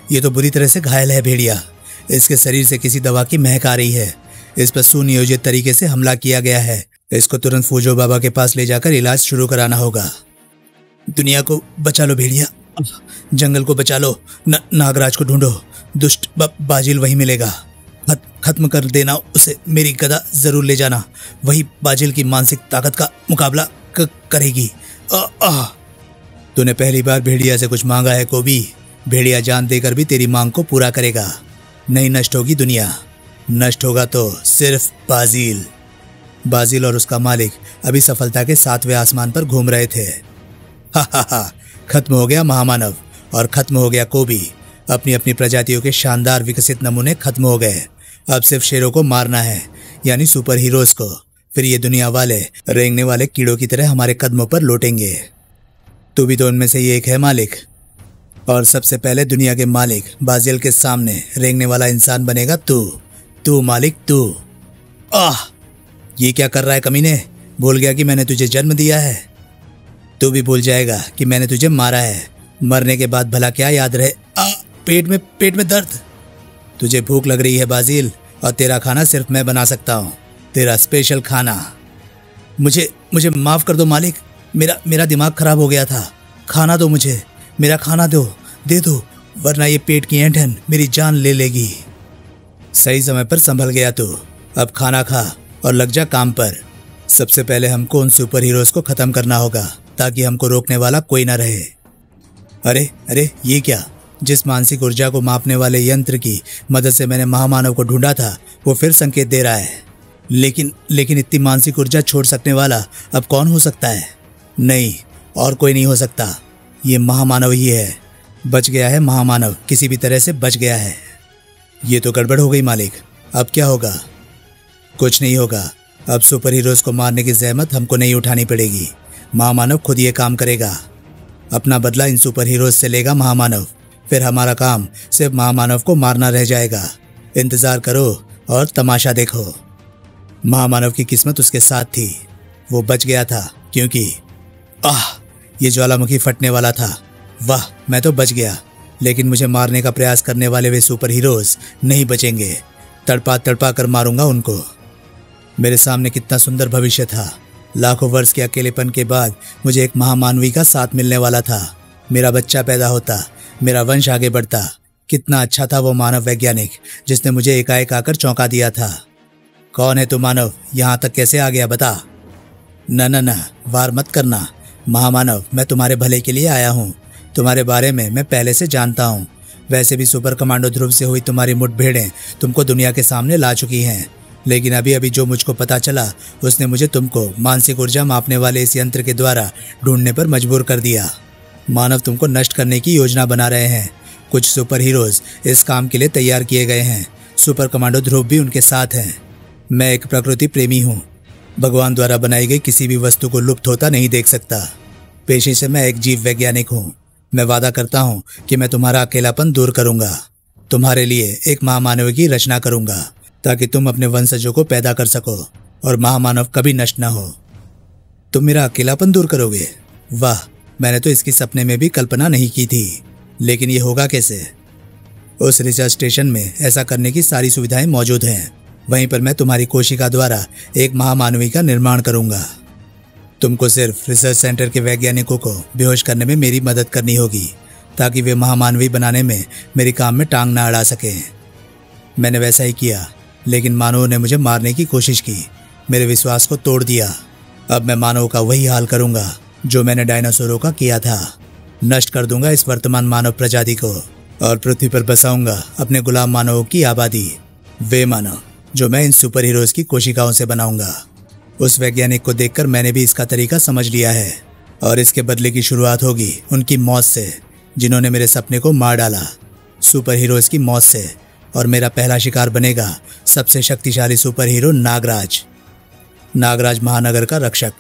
ये तो बुरी तरह से घायल है भेड़िया। इसके शरीर से किसी दवा की महक आ रही है। इस पर सुनियोजित तरीके से हमला किया गया है। इसको तुरंत फूजो बाबा के पास ले जाकर इलाज शुरू कराना होगा। दुनिया को बचा लो भेड़िया, जंगल को बचा लो, नागराज को ढूंढो। दुष्ट बाजिल वही मिलेगा, खत्म कर देना उसे। मेरी गदा जरूर ले जाना, वही बाजिल की मानसिक ताकत का मुकाबला करेगी। तूने पहली बार भेड़िया से कुछ मांगा है कोबी। भेड़िया जान देकर भी तेरी मांग को पूरा करेगा। नहीं नष्ट होगी दुनिया, नष्ट होगा तो सिर्फ बाजिल। बाजिल और उसका मालिक अभी सफलता के 7वें आसमान पर घूम रहे थे। हा हा हा, खत्म हो गया महामानव और खत्म हो गया कोबी। अपनी अपनी प्रजातियों के शानदार विकसित नमूने खत्म हो गए। अब सिर्फ शेरों को मारना है, यानी सुपर हीरोज को। फिर ये दुनिया वाले रेंगने वाले कीड़ों की तरह हमारे कदमों पर लौटेंगे। तू भी तो उनमें से ही एक है मालिक, और सबसे पहले दुनिया के मालिक बाजिल के सामने रेंगने वाला इंसान बनेगा तू मालिक तू। ये क्या कर रहा है कमीने? भूल गया कि मैंने तुझे जन्म दिया है। तू भी भूल जाएगा कि मैंने तुझे मारा है। मरने के बाद भला क्या याद रहे? पेट में दर्द। तुझे भूख लग रही है बाजिल, और तेरा खाना सिर्फ मैं बना सकता हूँ, तेरा स्पेशल खाना। मुझे माफ कर दो मालिक, मेरा दिमाग खराब हो गया था। खाना दो मुझे, मेरा खाना दे दो, वरना ये पेट की ऐंठन मेरी जान ले लेगी। सही समय पर संभल गया तू। अब खाना खा और लग जा काम पर। सबसे पहले हमको उन सुपर हीरोज को खत्म करना होगा, ताकि हमको रोकने वाला कोई ना रहे। अरे ये क्या? जिस मानसिक ऊर्जा को मापने वाले यंत्र की मदद से मैंने महामानव को ढूंढा था, वो फिर संकेत दे रहा है। लेकिन इतनी मानसिक ऊर्जा छोड़ सकने वाला अब कौन हो सकता है? नहीं, और कोई नहीं हो सकता। ये महामानव ही है। बच गया है महामानव, किसी भी तरह से बच गया है। ये तो गड़बड़ हो गई मालिक, अब क्या होगा? कुछ नहीं होगा, अब सुपर हीरोज को मारने की जहमत हमको नहीं उठानी पड़ेगी। महामानव खुद ये काम करेगा। अपना बदला इन सुपर हीरोज से लेगा महामानव। फिर हमारा काम सिर्फ महामानव को मारना रह जाएगा। इंतजार करो और तमाशा देखो। महामानव की किस्मत उसके साथ थी, वो बच गया था क्योंकि ये ज्वालामुखी फटने वाला था। वाह, मैं तो बच गया, लेकिन मुझे मारने का प्रयास करने वाले वे सुपर हीरोज नहीं बचेंगे। तड़पा तड़पा कर मारूंगा उनको। मेरे सामने कितना सुंदर भविष्य था। लाखों वर्ष के अकेलेपन के बाद मुझे एक महामानवी का साथ मिलने वाला था। मेरा बच्चा पैदा होता, मेरा वंश आगे बढ़ता। कितना अच्छा था वो मानव वैज्ञानिक जिसने मुझे एकाएक आकर चौंका दिया था। कौन है तू मानव? यहाँ तक कैसे आ गया बता। न वार मत करना महामानव, मैं तुम्हारे भले के लिए आया हूँ। तुम्हारे बारे में मैं पहले से जानता हूँ। वैसे भी सुपर कमांडो ध्रुव से हुई तुम्हारी मुठभेड़ें तुमको दुनिया के सामने ला चुकी हैं, लेकिन अभी अभी जो मुझको पता चला उसने मुझे तुमको मानसिक ऊर्जा मापने वाले इस यंत्र के द्वारा ढूंढने पर मजबूर कर दिया। मानव तुमको नष्ट करने की योजना बना रहे हैं। कुछ सुपर हीरोज इस काम के लिए तैयार किए गए हैं। सुपर कमांडो ध्रुव भी उनके साथ हैं। मैं एक प्रकृति प्रेमी हूँ। भगवान द्वारा बनाई गई किसी भी वस्तु को लुप्त होता नहीं देख सकता। पेशे से मैं एक जीव वैज्ञानिक हूँ। मैं वादा करता हूँ कि मैं तुम्हारा अकेलापन दूर करूंगा। तुम्हारे लिए एक महामानव की रचना करूंगा ताकि तुम अपने वंशजों को पैदा कर सको और महामानव कभी नष्ट न हो। तुम मेरा अकेलापन दूर करोगे? वाह, मैंने तो इसकी सपने में भी कल्पना नहीं की थी, लेकिन ये होगा कैसे? उस रिसर्च स्टेशन में ऐसा करने की सारी सुविधाएं मौजूद हैं। वहीं पर मैं तुम्हारी कोशिका द्वारा एक महामानवी का निर्माण करूंगा। तुमको सिर्फ रिसर्च सेंटर के वैज्ञानिकों को बेहोश करने में मेरी मदद करनी होगी ताकि वे महामानवी बनाने में मेरे काम में टांग ना अड़ा सके। मैंने वैसा ही किया, लेकिन मानवों ने मुझे मारने की कोशिश की, मेरे विश्वास को तोड़ दिया। अब मैं मानव का वही हाल करूंगा जो मैंने डायनासोरों का किया था। नष्ट कर दूंगा इस वर्तमान मानव प्रजाति को और पृथ्वी पर बसाऊंगा अपने गुलाम मानवों की आबादी। वे मानव जो मैं इन सुपर हीरोज की कोशिकाओं से बनाऊंगा। उस वैज्ञानिक को देखकर मैंने भी इसका तरीका समझ लिया है और इसके बदले की शुरुआत होगी उनकी मौत से, जिन्होंने मेरे सपने को मार डाला। सुपर हीरोज की मौत से। और मेरा पहला शिकार बनेगा सबसे शक्तिशाली सुपर हीरो नागराज। नागराज महानगर का रक्षक।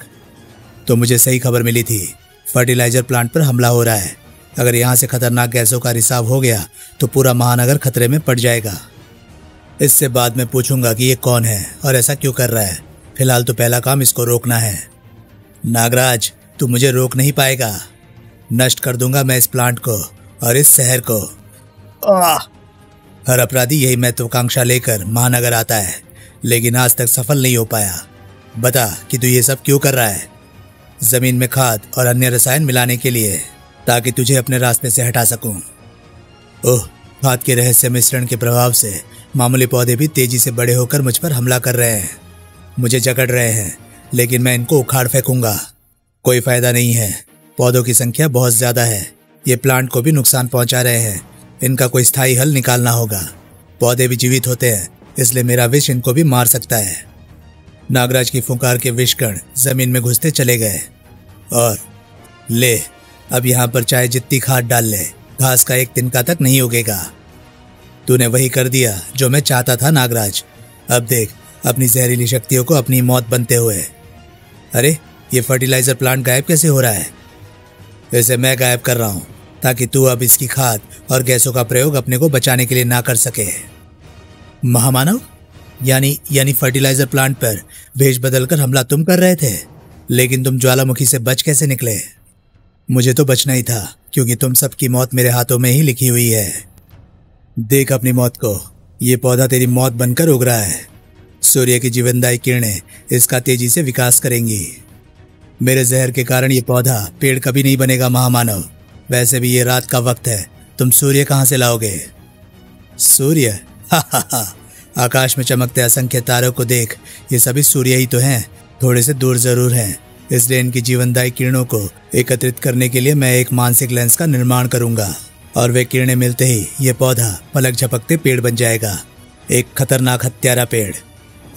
तो मुझे सही खबर मिली थी, फर्टिलाइजर प्लांट पर हमला हो रहा है। अगर यहाँ से खतरनाक गैसों का रिसाव हो गया तो पूरा महानगर खतरे में पड़ जाएगा। इससे बाद में पूछूंगा कि ये कौन है और ऐसा क्यों कर रहा है। फिलहाल तो पहला काम इसको रोकना है। नागराज, तू मुझे रोक नहीं पाएगा। नष्ट कर दूंगा मैं इस प्लांट को और इस शहर को। हर अपराधी यही महत्वाकांक्षा लेकर महानगर आता है, लेकिन आज तक सफल नहीं हो पाया। बता कि तू ये सब क्यों कर रहा है? जमीन में खाद और अन्य रसायन मिलाने के लिए, ताकि तुझे अपने रास्ते से हटा सकूं। ओह, खाद के रहस्य मिश्रण के प्रभाव से मामूली पौधे भी तेजी से बड़े होकर मुझ पर हमला कर रहे हैं। मुझे जकड़ रहे हैं, लेकिन मैं इनको उखाड़ फेंकूंगा। कोई फायदा नहीं है, पौधों की संख्या बहुत ज्यादा है। ये प्लांट को भी नुकसान पहुंचा रहे हैं। इनका कोई स्थायी हल निकालना होगा। पौधे भी जीवित होते हैं, इसलिए मेरा विष इनको भी मार सकता है। नागराज की फुंकार के विषकण जमीन में घुसते चले गए। और ले, अब यहाँ पर चाहे जितनी खाद डाल ले, घास का एक तिनका तक नहीं उगेगा। तूने वही कर दिया जो मैं चाहता था नागराज। अब देख अपनी जहरीली शक्तियों को अपनी मौत बनते हुए। अरे, ये फर्टिलाइजर प्लांट गायब कैसे हो रहा है? वैसे मैं गायब कर रहा हूँ ताकि तू अब इसकी खाद और गैसों का प्रयोग अपने को बचाने के लिए ना कर सके। महामानव, यानी फर्टिलाइजर प्लांट पर भेष बदलकर हमला तुम कर रहे थे, लेकिन तुम ज्वालामुखी से बच कैसे निकले? मुझे तो बचना ही था, क्योंकि तुम सबकी मौत मेरे हाथों में ही लिखी हुई है। देख अपनी मौत को, ये पौधा तेरी मौत बनकर उग रहा है। सूर्य की जीवनदायी किरणें इसका तेजी से विकास करेंगी। मेरे जहर के कारण ये पौधा पेड़ कभी नहीं बनेगा महामानव। वैसे भी ये रात का वक्त है, तुम सूर्य कहाँ से लाओगे? सूर्य? हा। आकाश में चमकते असंख्य तारों को देख, ये सभी सूर्य ही तो हैं, थोड़े से दूर जरूर हैं। इसलिए इनकी जीवनदायी किरणों को एकत्रित करने के लिए मैं एक मानसिक लेंस का निर्माण करूंगा और वे किरणें मिलते ही ये पौधा पलक झपकते पेड़ बन जाएगा। एक खतरनाक हत्यारा पेड़,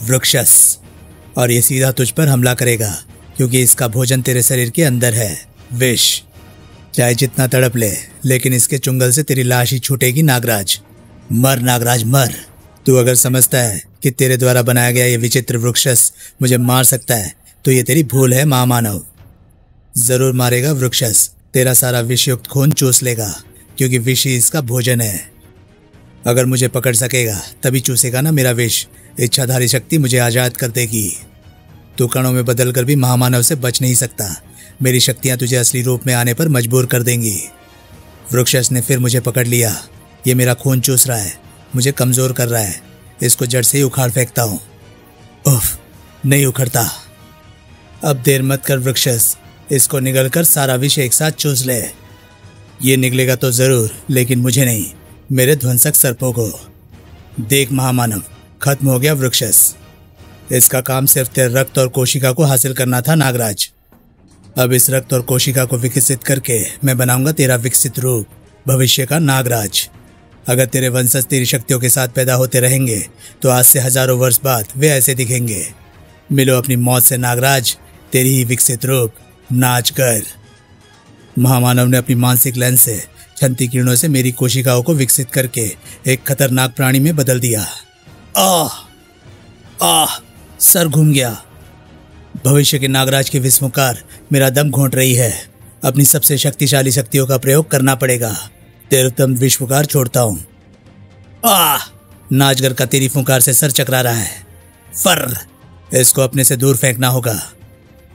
वृक्षस। और ये सीधा तुझ पर हमला करेगा, क्योंकि इसका भोजन तेरे शरीर के अंदर है, विष। चाहे जितना तड़प ले, लेकिन इसके चुंगल से तेरी लाश ही छूटेगी नागराज। मर नागराज मर। तू अगर समझता है कि तेरे द्वारा बनाया गया ये विचित्र वृक्षस मुझे मार सकता है तो ये तेरी भूल है महामानव। जरूर मारेगा वृक्षस, तेरा सारा विषयुक्त खून चूस लेगा, क्योंकि विष ही इसका भोजन है। अगर मुझे पकड़ सकेगा तभी चूसेगा ना मेरा विष। इच्छाधारी शक्ति मुझे आजाद कर देगी। तू कणों में बदल कर भी महामानव से बच नहीं सकता। मेरी शक्तियां तुझे असली रूप में आने पर मजबूर कर देंगी। वृक्षस ने फिर मुझे पकड़ लिया। ये मेरा खून चूस रहा है, मुझे कमजोर कर रहा है। इसको जड़ से ही उखाड़ फेंकता हूं। उफ, नहीं उखड़ता। अब देर मत कर वृक्षस, इसको निगल कर सारा विष एक साथ चूस ले। ये निकलेगा तो जरूर, लेकिन मुझे नहीं, मेरे ध्वंसक सर्पों को। देख महामानव, खत्म हो गया वृक्षस। इसका काम सिर्फ तेरे रक्त और कोशिका को हासिल करना था नागराज। अब इस रक्त और कोशिका को विकसित करके मैं बनाऊंगा तेरा विकसित रूप, भविष्य का नागराज। अगर तेरे वंशज तेरी शक्तियों के साथ पैदा होते रहेंगे तो आज से हजारों वर्ष बाद वे ऐसे दिखेंगे। मिलो अपनी मौत से नागराज, तेरी ही विकसित रूप नाचकर। महामानव ने अपनी मानसिक लेंस से छंती किरणों से मेरी कोशिकाओं को विकसित करके एक खतरनाक प्राणी में बदल दिया। आह, सर घूम गया। भविष्य के नागराज की विस्मुकार मेरा दम घोंट रही है। अपनी सबसे शक्तिशाली शक्तियों का प्रयोग करना पड़ेगा। तेरुतम विस्मुकार छोड़ता हूं। नाचगर का तेरी फुंकार से सर चकरा रहा है। फर, इसको अपने से दूर फेंकना होगा।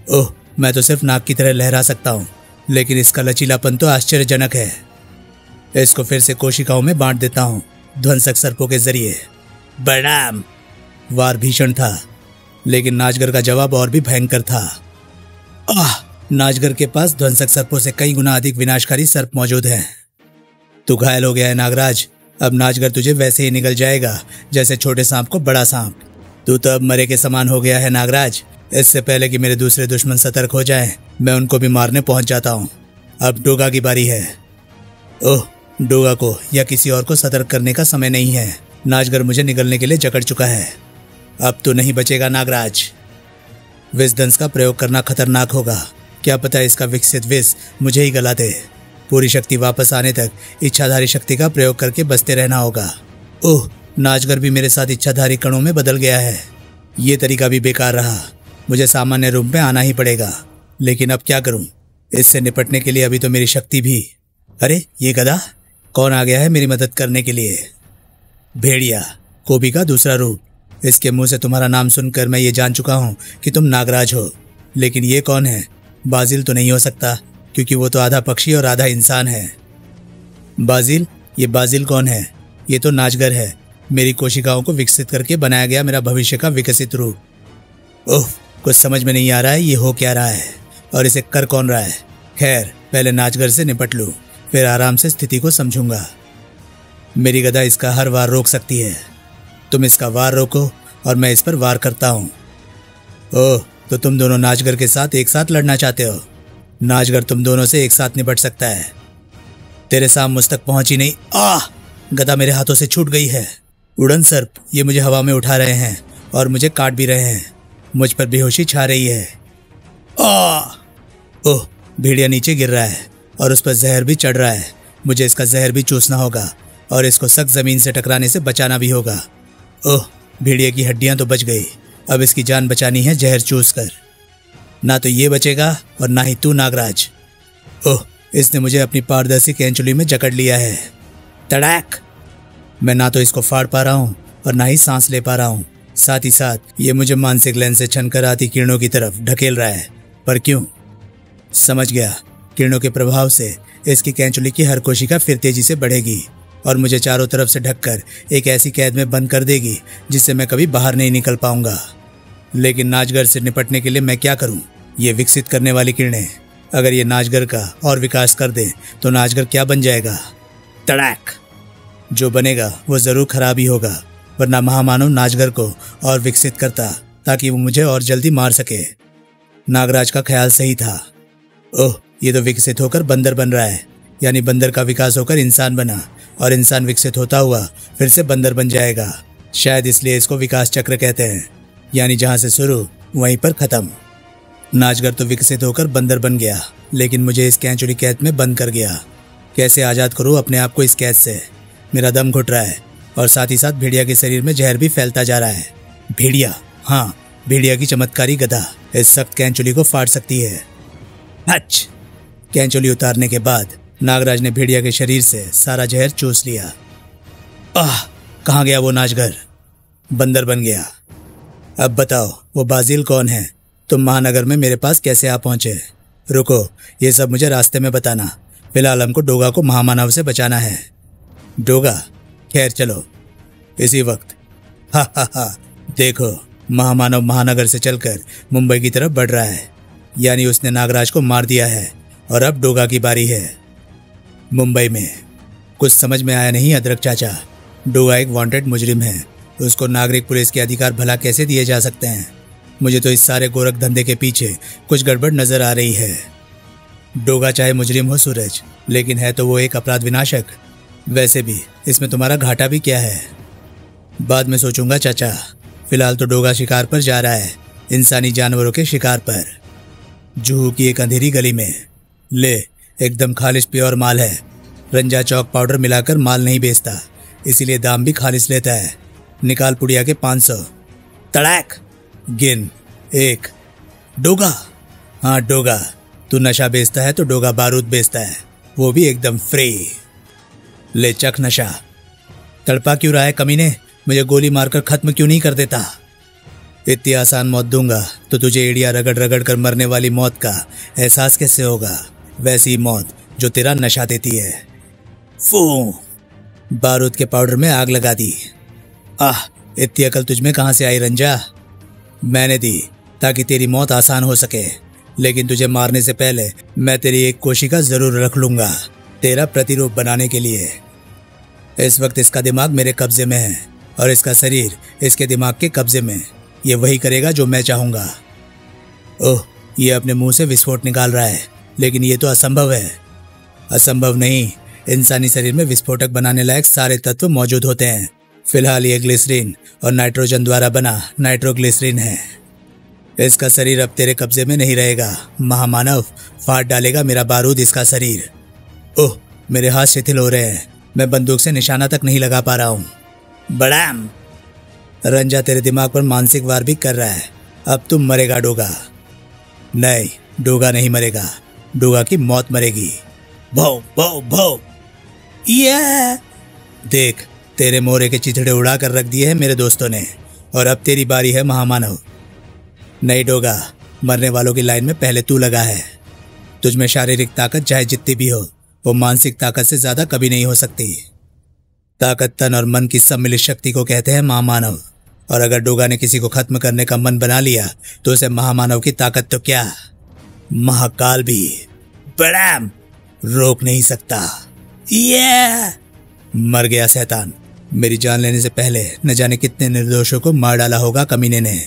ओह, मैं तो सिर्फ नाक की तरह लहरा सकता हूं, लेकिन इसका लचीलापन तो आश्चर्यजनक है। इसको फिर से कोशिकाओं में बांट देता हूं, ध्वंसक सर्पों के जरिए। बड़ाम। वार भीषण था, लेकिन नाचगर का जवाब और भी भयंकर था। नाचगर के पास ध्वंसक सर्पों से कई गुना अधिक विनाशकारी सर्प मौजूद हैं। तू घायल हो गया है नागराज। अब नाचगर तुझे वैसे ही निगल जाएगा जैसे छोटे सांप को बड़ा सांप। तू तो अब मरे के समान हो गया है नागराज। इससे पहले कि मेरे दूसरे दुश्मन सतर्क हो जाएं, मैं उनको भी मारने पहुंच जाता हूं। अब डोगा की बारी है। ओह, डोगा को या किसी और को सतर्क करने का समय नहीं है। नाचगर मुझे निगलने के लिए जकड़ चुका है। अब तो नहीं बचेगा नागराज। विषदंश का प्रयोग करना खतरनाक होगा। क्या पता इसका विकसित विष मुझे ही गला दे। पूरी शक्ति वापस आने तक इच्छाधारी शक्ति का प्रयोग करके बचते रहना होगा। ओह, नाचगर भी मेरे साथ इच्छाधारी कणों में बदल गया है। ये तरीका भी बेकार रहा। मुझे सामान्य रूप में आना ही पड़ेगा। लेकिन अब क्या करूं? इससे निपटने के लिए अभी तो मेरी शक्ति भी। अरे ये गधा कौन आ गया है मेरी मदद करने के लिए? भेड़िया, कोबी का दूसरा रूप। इसके मुंह से तुम्हारा नाम सुनकर मैं ये जान चुका हूं कि तुम नागराज हो। लेकिन ये कौन है? बाजिल तो नहीं हो सकता, क्योंकि वो तो आधा पक्षी और आधा इंसान है। बाजिल? ये बाजिल कौन है? ये तो नाचगर है, मेरी कोशिकाओं को विकसित करके बनाया गया मेरा भविष्य का विकसित रूप। ओह, कुछ समझ में नहीं आ रहा है ये हो क्या रहा है और इसे कर कौन रहा है। खैर, पहले नाचगर से निपट लूं, फिर आराम से स्थिति को समझूंगा। मेरी गदा इसका हर वार रोक सकती है। तुम इसका वार रोको और मैं इस पर वार करता हूं। ओह, तो तुम दोनों नाचगर के साथ एक साथ लड़ना चाहते हो? नाचगर तुम दोनों से एक साथ निपट सकता है। तेरे साम मुझ तक पहुंची नहीं। गदा मेरे हाथों से छूट गई है। उड़न सर्प, ये मुझे हवा में उठा रहे हैं और मुझे काट भी रहे हैं। मुझ पर बेहोशी छा रही है। ओह, भेड़िया नीचे गिर रहा है और उस पर जहर भी चढ़ रहा है। मुझे इसका जहर भी चूसना होगा और इसको सख्त जमीन से टकराने से बचाना भी होगा। ओह, भेड़िया की हड्डियां तो बच गई। अब इसकी जान बचानी है जहर चूस कर। ना तो ये बचेगा और ना ही तू नागराज। ओह, इसने मुझे अपनी पारदर्शी कैंचुली में जकड़ लिया है। तड़ाक! मैं ना तो इसको फाड़ पा रहा हूँ और ना ही सांस ले पा रहा हूँ। साथ ही साथ ये मुझे मानसिक लेंस से छनकर आती किरणों की तरफ ढकेल रहा है। पर क्यों? समझ गया, किरणों के प्रभाव से इसकी कैंचुली की हर कोशिका फिर तेजी से बढ़ेगी और मुझे चारों तरफ से ढककर एक ऐसी कैद में बंद कर देगी जिससे मैं कभी बाहर नहीं निकल पाऊंगा। लेकिन नाचगर से निपटने के लिए मैं क्या करूं? ये विकसित करने वाली किरणें, अगर ये नाचगर का और विकास कर दे तो नाचगर क्या बन जाएगा? तड़ाक! जो बनेगा वो जरूर खराब ही होगा, वरना महामानव नाचगर को और विकसित करता ताकि वो मुझे और जल्दी मार सके। नागराज का ख्याल सही था। ओह, ये तो विकसित होकर बंदर बन रहा है, यानी बंदर का विकास होकर इंसान बना और इंसान विकसित होता हुआ फिर से बंदर बन जाएगा। शायद इसलिए इसको विकास चक्र कहते हैं, यानी जहां से शुरू वहीं पर खत्म। नाचगर तो विकसित होकर बंदर बन गया लेकिन मुझे इस कैंचुली कैद में बंद कर गया। कैसे आज़ाद करूँ अपने आप को इस कैद से? मेरा दम घुट रहा है और साथ ही साथ भेड़िया के शरीर में जहर भी फैलता जा रहा है। भेड़िया, हाँ, भेड़िया की चमत्कारी गदा इस सख्त कैंचुली को फाड़ सकती है। हच! कैंचुली उतारने के बाद नागराज ने भेड़िया के शरीर से सारा जहर चूस लिया। आह! कहाँ गया वो नाचगर? बंदर बन गया। अब बताओ वो बाजिल कौन है? तुम महानगर में मेरे पास कैसे आ पहुंचे? रुको, ये सब मुझे रास्ते में बताना। फिलहाल हमको डोगा को महामानव से बचाना है। डोगा? खैर चलो। इसी वक्त हा हा हा, देखो महामानव महानगर से चलकर मुंबई की तरफ बढ़ रहा है। यानी उसने नागराज को मार दिया है और अब डोगा की बारी है। मुंबई में कुछ समझ में आया नहीं अदरक चाचा। डोगा एक वांटेड मुजरिम है। उसको नागरिक पुलिस के अधिकार भला कैसे दिए जा सकते हैं? मुझे तो इस सारे गोरख धंधे के पीछे कुछ गड़बड़ नजर आ रही है। डोगा चाहे मुजरिम हो सूरज, लेकिन है तो वो एक अपराध विनाशक। वैसे भी इसमें तुम्हारा घाटा भी क्या है? बाद में सोचूंगा चाचा। फिलहाल तो डोगा शिकार पर जा रहा है, इंसानी जानवरों के शिकार पर। जुहू की एक अंधेरी गली में। ले, एकदम खालिश प्योर माल है। रंजा चौक पाउडर मिलाकर माल नहीं बेचता, इसीलिए दाम भी खालिश लेता है। निकाल पुड़िया के 500। तड़ाक! गिन। 1। डोगा? हाँ डोगा। तू नशा बेचता है तो डोगा बारूद बेचता है, वो भी एकदम फ्री। ले चख नशा। तड़पा क्यों रहा है कमीने? मुझे गोली मारकर खत्म क्यों नहीं कर देता? इतनी आसान मौत दूंगा तो तुझे एड़िया रगड़ रगड़ कर मरने वाली मौत का एहसास कैसे होगा? वैसी मौत जो तेरा नशा देती है। फू! बारूद के पाउडर में आग लगा दी। आह! इतनी अकल तुझमें कहां से आई रंजा? मैंने दी ताकि तेरी मौत आसान हो सके, लेकिन तुझे मारने से पहले मैं तेरी एक कोशिका जरूर रख लूंगा, तेरा प्रतिरूप बनाने के लिए। इस वक्त इसका दिमाग मेरे कब्जे में है और इसका शरीर इसके दिमाग के कब्जे में। ये वही करेगा जो मैं चाहूंगा। ओह, ये अपने मुंह से विस्फोट निकाल रहा है, लेकिन ये तो असंभव है। असंभव नहीं, इंसानी शरीर में विस्फोटक बनाने लायक सारे तत्व मौजूद होते हैं। फिलहाल ये ग्लिसरीन और नाइट्रोजन द्वारा बना नाइट्रोग्लिसरीन है। इसका शरीर अब तेरे कब्जे में नहीं रहेगा। महामानव, फाड़ डालेगा मेरा बारूद इसका शरीर। ओह, मेरे हाथ शिथिल हो रहे हैं। मैं बंदूक से निशाना तक नहीं लगा पा रहा हूं। बड़ाम! रंजा तेरे दिमाग पर मानसिक वार भी कर रहा है। अब तुम मरेगा डोगा। नहीं, डोगा नहीं मरेगा, डोगा की मौत मरेगी। भौ भौ भौ! ये देख, तेरे मोरे के चिथड़े उड़ा कर रख दिए हैं मेरे दोस्तों ने, और अब तेरी बारी है महामानव। नहीं डोगा, मरने वालों की लाइन में पहले तू लगा है। तुझमें शारीरिक ताकत चाहे जितनी भी हो, वो मानसिक ताकत से ज्यादा कभी नहीं हो सकती। ताकत तन और मन की सम्मिलित शक्ति को कहते हैं महामानव, और अगर डोगा ने किसी को खत्म करने का मन बना लिया तो उसे महामानव की ताकत तो क्या, महाकाल भी बड़ाम रोक नहीं सकता। ये मर गया शैतान। मेरी जान लेने से पहले न जाने कितने निर्दोषों को मार डाला होगा कमीने ने।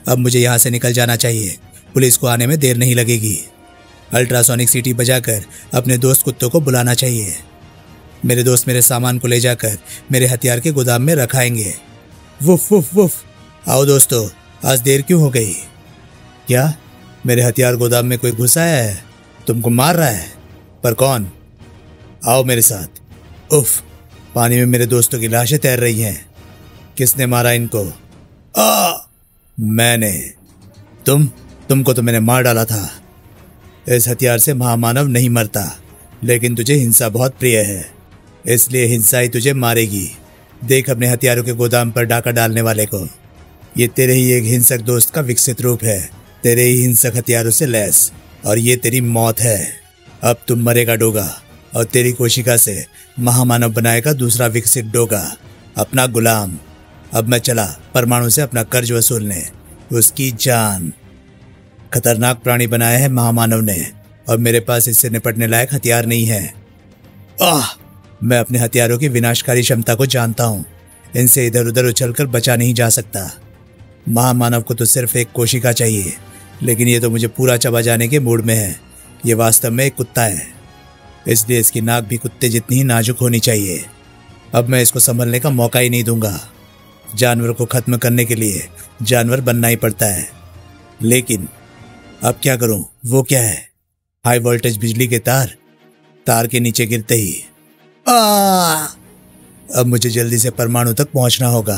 अब मुझे यहाँ से निकल जाना चाहिए, पुलिस को आने में देर नहीं लगेगी। अल्ट्रासोनिक सीटी बजाकर अपने दोस्त कुत्तों को बुलाना चाहिए। मेरे दोस्त मेरे सामान को ले जाकर मेरे हथियार के गोदाम में रखाएंगे। Woof woof woof! आओ दोस्तों, आज देर क्यों हो गई? क्या मेरे हथियार गोदाम में कोई घुस आया है? तुमको मार रहा है? पर कौन? आओ मेरे साथ। उफ! पानी में मेरे दोस्तों की लाशें तैर रही हैं। किसने मारा इनको? मैंने। तुमको तो मैंने मार डाला था। इस हथियार से महामानव नहीं मरता, लेकिन तुझे हिंसा बहुत प्रिय है, इसलिए हिंसा ही तुझे मारेगी। देख अपने हथियारों के गोदाम पर डाका डालने वाले को। ये तेरे ही एक हिंसक दोस्त का विकसित रूप है, तेरे ही हिंसक हथियारों से लैस, और ये तेरी मौत है। अब तुम मरेगा डोगा, और तेरी कोशिका से महामानव बनाएगा दूसरा विकसित डोगा, अपना गुलाम। अब मैं चला परमाणु से अपना कर्ज वसूलने, उसकी जान। खतरनाक प्राणी बनाया है महामानव ने, और मेरे पास इससे निपटने लायक हथियार नहीं है। मैं अपने हथियारों की विनाशकारी क्षमता को जानता हूं। इनसे इधर उधर उछलकर बचा नहीं जा सकता। महामानव को तो सिर्फ एक कोशिका चाहिए, लेकिन ये तो मुझे पूरा चबा जाने के मूड में है। ये वास्तव में एक कुत्ता है, इसलिए इसकी नाक भी कुत्ते जितनी ही नाजुक होनी चाहिए। अब मैं इसको संभलने का मौका ही नहीं दूंगा। जानवर को खत्म करने के लिए जानवर बनना ही पड़ता है, लेकिन अब क्या करूं? वो क्या है? हाई वोल्टेज बिजली के तार के नीचे गिरते ही अब मुझे जल्दी से परमाणु तक पहुंचना होगा।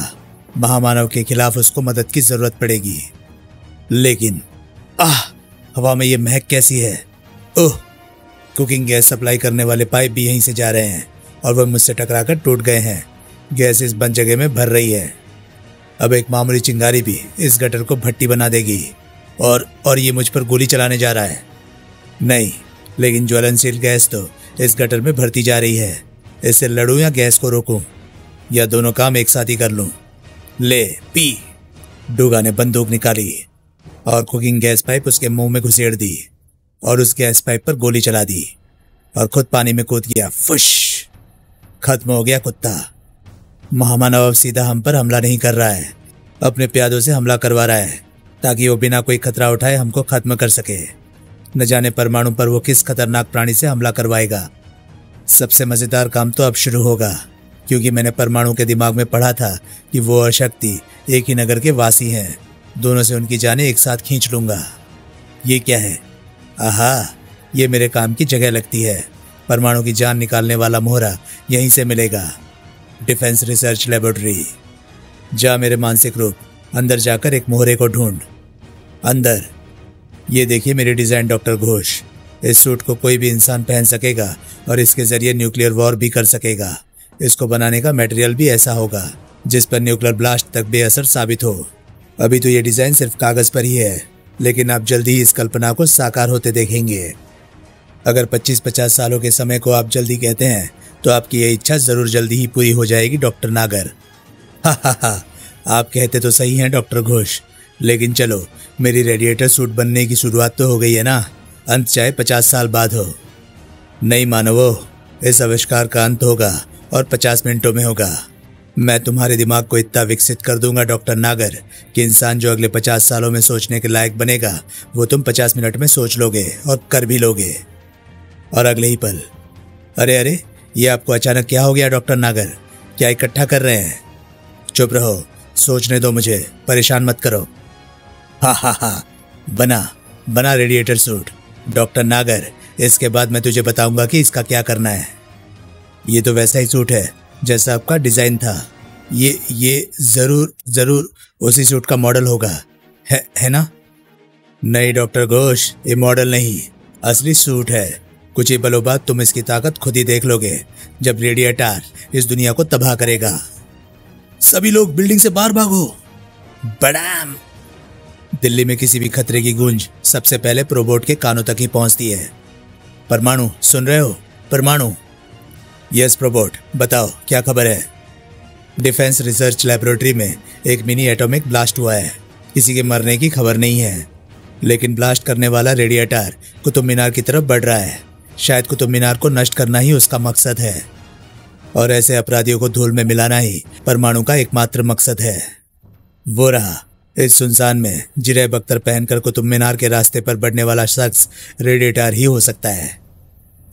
महामानव के खिलाफ उसको मदद की जरूरत पड़ेगी। लेकिन हवा में ये महक कैसी है? ओह, कुकिंग गैस सप्लाई करने वाले पाइप भी यहीं से जा रहे हैं और वह मुझसे टकराकर टूट गए हैं। गैस इस बंद जगह में भर रही है। अब एक मामूली चिंगारी भी इस गटर को भट्टी बना देगी और ये मुझ पर गोली चलाने जा रहा है। नहीं, लेकिन ज्वलनशील गैस तो इस गटर में भरती जा रही है। इससे लड़ूं या गैस को रोकूं, या दोनों काम एक साथ ही कर लूं। ले पी। डूगा ने बंदूक निकाली और कुकिंग गैस पाइप उसके मुंह में घुसेड़ दी और उस गैस पाइप पर गोली चला दी और खुद पानी में कूद गया। फुश! खत्म हो गया कुत्ता। महामानव अब सीधा हम पर हमला नहीं कर रहा है, अपने प्यादों से हमला करवा रहा है ताकि वो बिना कोई खतरा उठाए हमको खत्म कर सके। न जाने परमाणु पर वो किस खतरनाक प्राणी से हमला करवाएगा। सबसे मजेदार काम तो अब शुरू होगा, क्योंकि मैंने परमाणु के दिमाग में पढ़ा था कि वो और शक्ति एक ही नगर के वासी हैं। दोनों से उनकी जानें एक साथ खींच लूंगा। ये क्या है? आहा, ये मेरे काम की जगह लगती है। परमाणु की जान निकालने वाला मोहरा यहीं से मिलेगा। Defence research laboratory. जा मेरे मानसिक रूप, अंदर जाकर एक मोहरे को ढूंढ। अंदर। ये देखिए मेरी डिजाइन डॉक्टर घोष। इस सूट को कोई भी इंसान पहन सकेगा और इसके जरिए न्यूक्लियर वॉर भी कर सकेगा। इसको बनाने का मटेरियल भी ऐसा होगा जिस पर न्यूक्लियर ब्लास्ट तक बेअसर साबित हो। अभी तो ये डिजाइन सिर्फ कागज पर ही है, लेकिन आप जल्दी ही इस कल्पना को साकार होते देखेंगे। अगर 25-50 सालों के समय को आप जल्दी कहते हैं तो आपकी ये इच्छा जरूर जल्दी ही पूरी हो जाएगी डॉक्टर नागर। हा, आप कहते तो सही हैं डॉक्टर घोष, लेकिन चलो, मेरी रेडिएटर सूट बनने की शुरुआत तो हो गई है ना। अंत चाहे 50 साल बाद हो। नहीं मानवो, इस आविष्कार का अंत होगा और 50 मिनटों में होगा। मैं तुम्हारे दिमाग को इतना विकसित कर दूंगा डॉक्टर नागर कि इंसान जो अगले 50 सालों में सोचने के लायक बनेगा वो तुम 50 मिनट में सोच लोगे और कर भी लोगे। और अगले ही पल, अरे, ये आपको अचानक क्या हो गया डॉक्टर नागर? क्या इकट्ठा कर रहे हैं? चुप रहो, सोचने दो मुझे, परेशान मत करो। हा, बना रेडिएटर सूट डॉक्टर नागर। इसके बाद मैं तुझे बताऊंगा कि इसका क्या करना है। ये तो वैसा ही सूट है जैसा आपका डिजाइन था। ये जरूर उसी सूट का मॉडल होगा, है ना? नहीं डॉक्टर घोष, ये मॉडल नहीं, असली सूट है। कुछ ही पलों बाद तुम इसकी ताकत खुद ही देख लोगे जब रेडिएटर इस दुनिया को तबाह करेगा। सभी लोग बिल्डिंग से बाहर भागो। बड़ाम! दिल्ली में किसी भी खतरे की गूंज सबसे पहले प्रोबोट के कानों तक ही पहुंचती है। परमाणु, सुन रहे हो? परमाणु। यस प्रोबोट, बताओ क्या खबर है? डिफेंस रिसर्च लेबोरेटरी में एक मिनी एटॉमिक ब्लास्ट हुआ है। किसी के मरने की खबर नहीं है, लेकिन ब्लास्ट करने वाला रेडिएटर कुतुब मीनार की तरफ बढ़ रहा है। शायद कुतुब मीनार को नष्ट करना ही उसका मकसद है, और ऐसे अपराधियों को धूल में मिलाना ही परमाणु का एकमात्र मकसद है। वो रहा, इस सुनसान में जिरे बख्तर पहनकर कुतुब मीनार के रास्ते पर बढ़ने वाला शख्स रेडिएटर ही हो सकता है।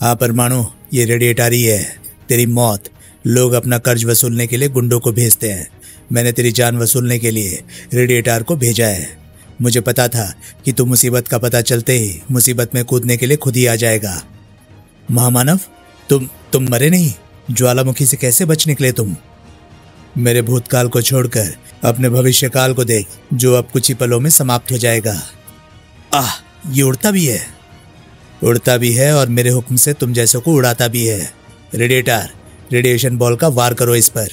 हाँ परमाणु, ये रेडिएटर ही है। तेरी मौत। लोग अपना कर्ज वसूलने के लिए गुंडों को भेजते हैं। मैंने तेरी जान वसूलने के लिए रेडिएटर को भेजा है। मुझे पता था कि तू मुसीबत का पता चलते ही मुसीबत में कूदने के लिए खुद ही आ जाएगा। महामानव, तुम मरे नहीं? ज्वालामुखी से कैसे बच निकले तुम? मेरे भूतकाल को छोड़कर अपने भविष्यकाल को देख, जो अब कुछ ही पलों में समाप्त हो जाएगा। ये उड़ता भी है। उड़ता भी है और मेरे हुक्म से तुम जैसों को उड़ाता भी है। रेडिएशन बॉल का वार करो इस पर।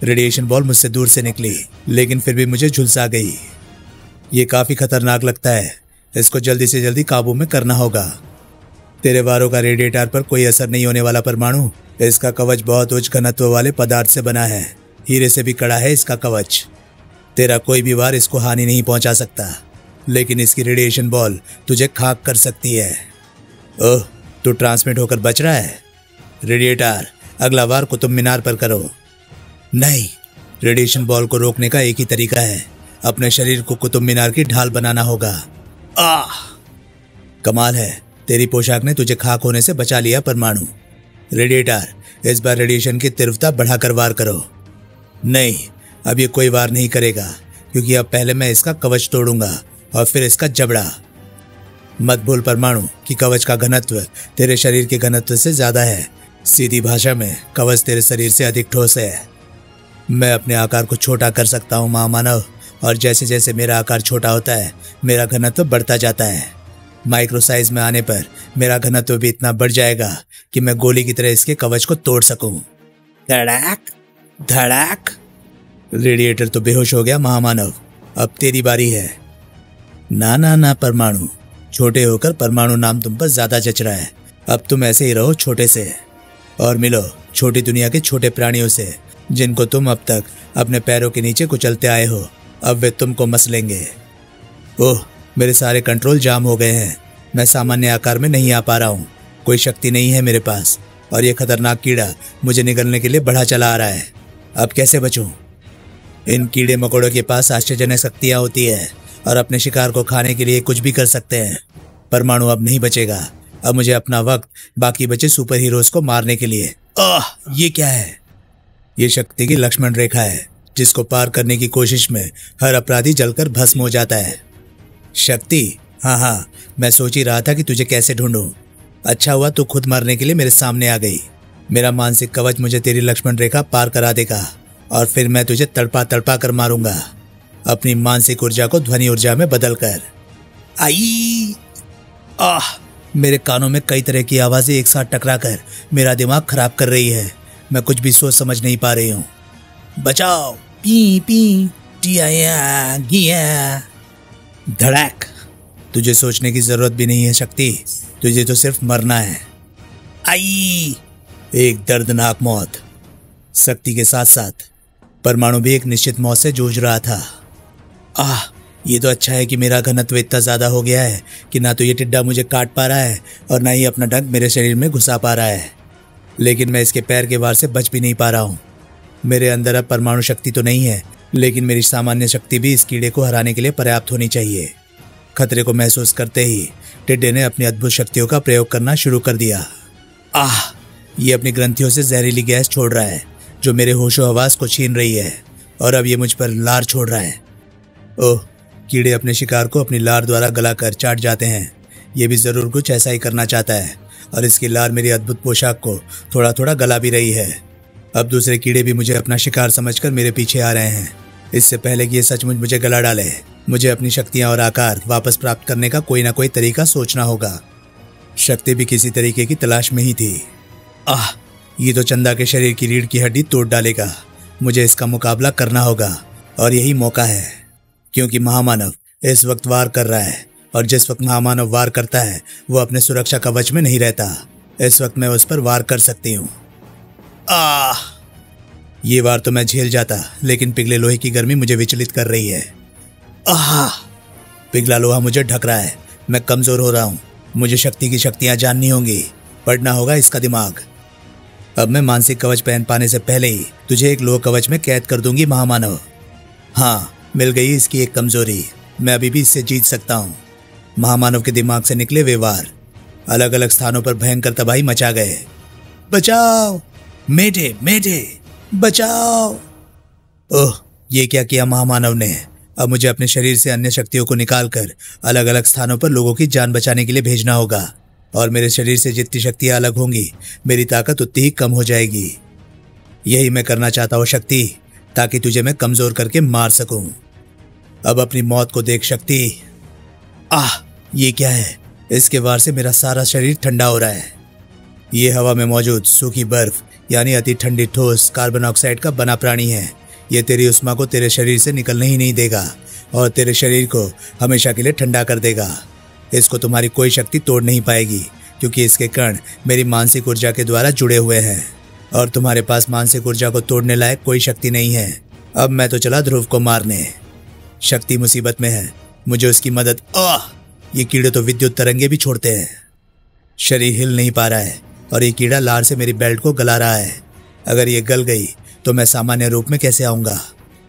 रेडिएशन बॉल मुझसे दूर से निकली, लेकिन फिर भी मुझे झुलसा गई। ये काफी खतरनाक लगता है। इसको जल्दी से जल्दी काबू में करना होगा। तेरे वारों का रेडिएटर पर कोई असर नहीं होने वाला परमाणु। इसका कवच बहुत उच्च घनत्व वाले पदार्थ से बना है। हीरे से भी कड़ा है इसका कवच। तेरा कोई भी वार इसको हानि नहीं पहुंचा सकता, लेकिन इसकी रेडिएशन बॉल तुझे खाक कर सकती है। ओह, तू ट्रांसमिट होकर बच रहा है। रेडिएटर, अगला वार कुतुब मीनार पर करो। नहीं, रेडिएशन बॉल को रोकने का एक ही तरीका है, अपने शरीर को कुतुब मीनार की ढाल बनाना होगा। कमाल है, तेरी पोशाक ने तुझे खाक होने से बचा लिया परमाणु। रेडिएटर, इस बार रेडिएशन की तीव्रता बढ़ाकर वार करो। नहीं, अब ये कोई वार नहीं करेगा, क्योंकि अब पहले मैं इसका कवच तोड़ूंगा और फिर इसका जबड़ा। मत भूल परमाणु कि कवच का घनत्व तेरे शरीर के घनत्व से ज्यादा है। सीधी भाषा में कवच तेरे शरीर से अधिक ठोस है। मैं अपने आकार को छोटा कर सकता हूँ महामानव, और जैसे जैसे मेरा आकार छोटा होता है मेरा घनत्व बढ़ता जाता है। माइक्रो साइज में आने पर मेरा घनत्व भी इतना बढ़ जाएगा कि मैं गोली की तरह इसके कवच को तोड़ सकूं। धड़ाक धड़ाक। रेडिएटर तो बेहोश हो गया महामानव, अब तेरी बारी है। ना ना ना परमाणु, छोटे होकर परमाणु नाम तुम पर ज्यादा जच रहा है। अब तुम ऐसे ही रहो छोटे से, और मिलो छोटी दुनिया के छोटे प्राणियों से जिनको तुम अब तक अपने पैरों के नीचे कुचलते आए हो। अब वे तुमको मसलेंगे। ओह, मेरे सारे कंट्रोल जाम हो गए हैं। मैं सामान्य आकार में नहीं आ पा रहा हूँ। कोई शक्ति नहीं है मेरे पास, और ये खतरनाक कीड़ा मुझे निगलने के लिए बढ़ा चला आ रहा है। अब कैसे बचूं? इन कीड़े मकोड़ों के पास आश्चर्यजनक शक्तियां होती है और अपने शिकार को खाने के लिए कुछ भी कर सकते हैं। परमाणु अब नहीं बचेगा। अब मुझे अपना वक्त बाकी बचे सुपर हीरोज को मारने के लिए। ये क्या है? ये शक्ति की लक्ष्मण रेखा है, जिसको पार करने की कोशिश में हर अपराधी जलकर भस्म हो जाता है। शक्ति? हाँ, मैं सोच ही रहा था कि तुझे कैसे ढूंढूं। अच्छा हुआ तू खुद मरने के लिए मेरे सामने आ गई। मेरा मानसिक कवच मुझे तेरी लक्ष्मण रेखा पार करा देगा, और फिर मैं तुझे तड़पा तड़पा कर मारूंगा, अपनी मानसिक ऊर्जा को ध्वनि ऊर्जा में बदल कर। आई! मेरे कानों में कई तरह की आवाजें एक साथ टकरा कर मेरा दिमाग खराब कर रही है। मैं कुछ भी सोच समझ नहीं पा रही हूँ। बचाओ! पी पी टिया गिया। धड़ाक। तुझे सोचने की जरूरत भी नहीं है शक्ति, तुझे तो सिर्फ मरना है। आई! एक दर्दनाक मौत। शक्ति के साथ साथ परमाणु भी एक निश्चित मौत से जूझ रहा था। ये तो अच्छा है कि मेरा घनत्व इतना ज्यादा हो गया है कि ना तो ये टिड्डा मुझे काट पा रहा है और ना ही अपना डंक मेरे शरीर में घुसा पा रहा है। लेकिन मैं इसके पैर के वार से बच भी नहीं पा रहा हूँ। मेरे अंदर अब परमाणु शक्ति तो नहीं है, लेकिन मेरी सामान्य शक्ति भी इस कीड़े को हराने के लिए पर्याप्त होनी चाहिए। खतरे को महसूस करते ही टिड्डे ने अपनी अद्भुत शक्तियों का प्रयोग करना शुरू कर दिया। ये अपनी ग्रंथियों से जहरीली गैस छोड़ रहा है जो मेरे होशो हवास को छीन रही है, और अब ये मुझ पर लार छोड़ रहा है। ओह, कीड़े अपने शिकार को अपनी लार द्वारा गलाकर चाट जाते हैं। ये भी जरूर कुछ ऐसा ही करना चाहता है, और इसकी लार मेरी अद्भुत पोशाक को थोड़ा थोड़ा गला भी रही है। अब दूसरे कीड़े भी मुझे अपना शिकार समझकर मेरे पीछे आ रहे हैं। इससे पहले कि ये सचमुच मुझे गला डाले, मुझे अपनी शक्तियां और आकार वापस प्राप्त करने का कोई ना कोई तरीका सोचना होगा। शक्ति भी किसी तरीके की तलाश में ही थी। ये तो चंदा के शरीर की रीढ़ की हड्डी तोड़ डालेगा। मुझे इसका मुकाबला करना होगा, और यही मौका है, क्योंकि महामानव इस वक्त वार कर रहा है, और जिस वक्त महामानव वार करता है वो अपने सुरक्षा कवच में नहीं रहता। इस वक्त मैं उस पर वार कर सकती हूँ। ये वार तो मैं झेल जाता, लेकिन पिघले लोहे की गर्मी मुझे विचलित कर रही है। पिघला लोहा मुझे ढक रहा है। मैं कमजोर हो रहा हूँ। मुझे शक्ति की शक्तियां जाननी होंगी, पढ़ना होगा इसका दिमाग। अब मैं मानसिक कवच पहन पाने से पहले ही तुझे एक लोह कवच में कैद कर दूंगी महामानव। मिल गई इसकी एक कमजोरी। मैं अभी भी इससे जीत सकता हूँ। महामानव के दिमाग से निकले वे वार अलग अलग स्थानों पर भयंकर तबाही मचा गए। बचाओ! मेढे मेढे बचाओ! ओह, ये क्या किया महामानव ने? अब मुझे अपने शरीर से अन्य शक्तियों को निकालकर अलग अलग स्थानों पर लोगों की जान बचाने के लिए भेजना होगा, और मेरे शरीर से जितनी शक्तियां अलग होंगी मेरी ताकत उतनी ही कम हो जाएगी। यही मैं करना चाहता हूँ शक्ति, ताकि तुझे मैं कमजोर करके मार सकूं। अब अपनी मौत को देख शक्ति। ये क्या है? इसके वार से मेरा सारा शरीर ठंडा हो रहा है। ये हवा में मौजूद सूखी बर्फ यानी अति ठंडी ठोस कार्बन ऑक्साइड का बना प्राणी है। ये तेरी उष्मा को तेरे शरीर से निकलने ही नहीं देगा, और तेरे शरीर को हमेशा के लिए ठंडा कर देगा। इसको तुम्हारी कोई शक्ति तोड़ नहीं पाएगी, क्योंकि इसके कण मेरी मानसिक ऊर्जा के द्वारा जुड़े हुए हैं, और तुम्हारे पास मानसिक ऊर्जा को तोड़ने लायक कोई शक्ति नहीं है। अब मैं तो चला ध्रुव को मारने। शक्ति मुसीबत में है, मुझे उसकी मदद। ये कीड़े तो विद्युत तरंगे भी छोड़ते हैं। शरीर हिल नहीं पा रहा है, और ये कीड़ा लार से मेरी बेल्ट को गला रहा है। अगर ये गल गई तो मैं सामान्य रूप में कैसे आऊंगा?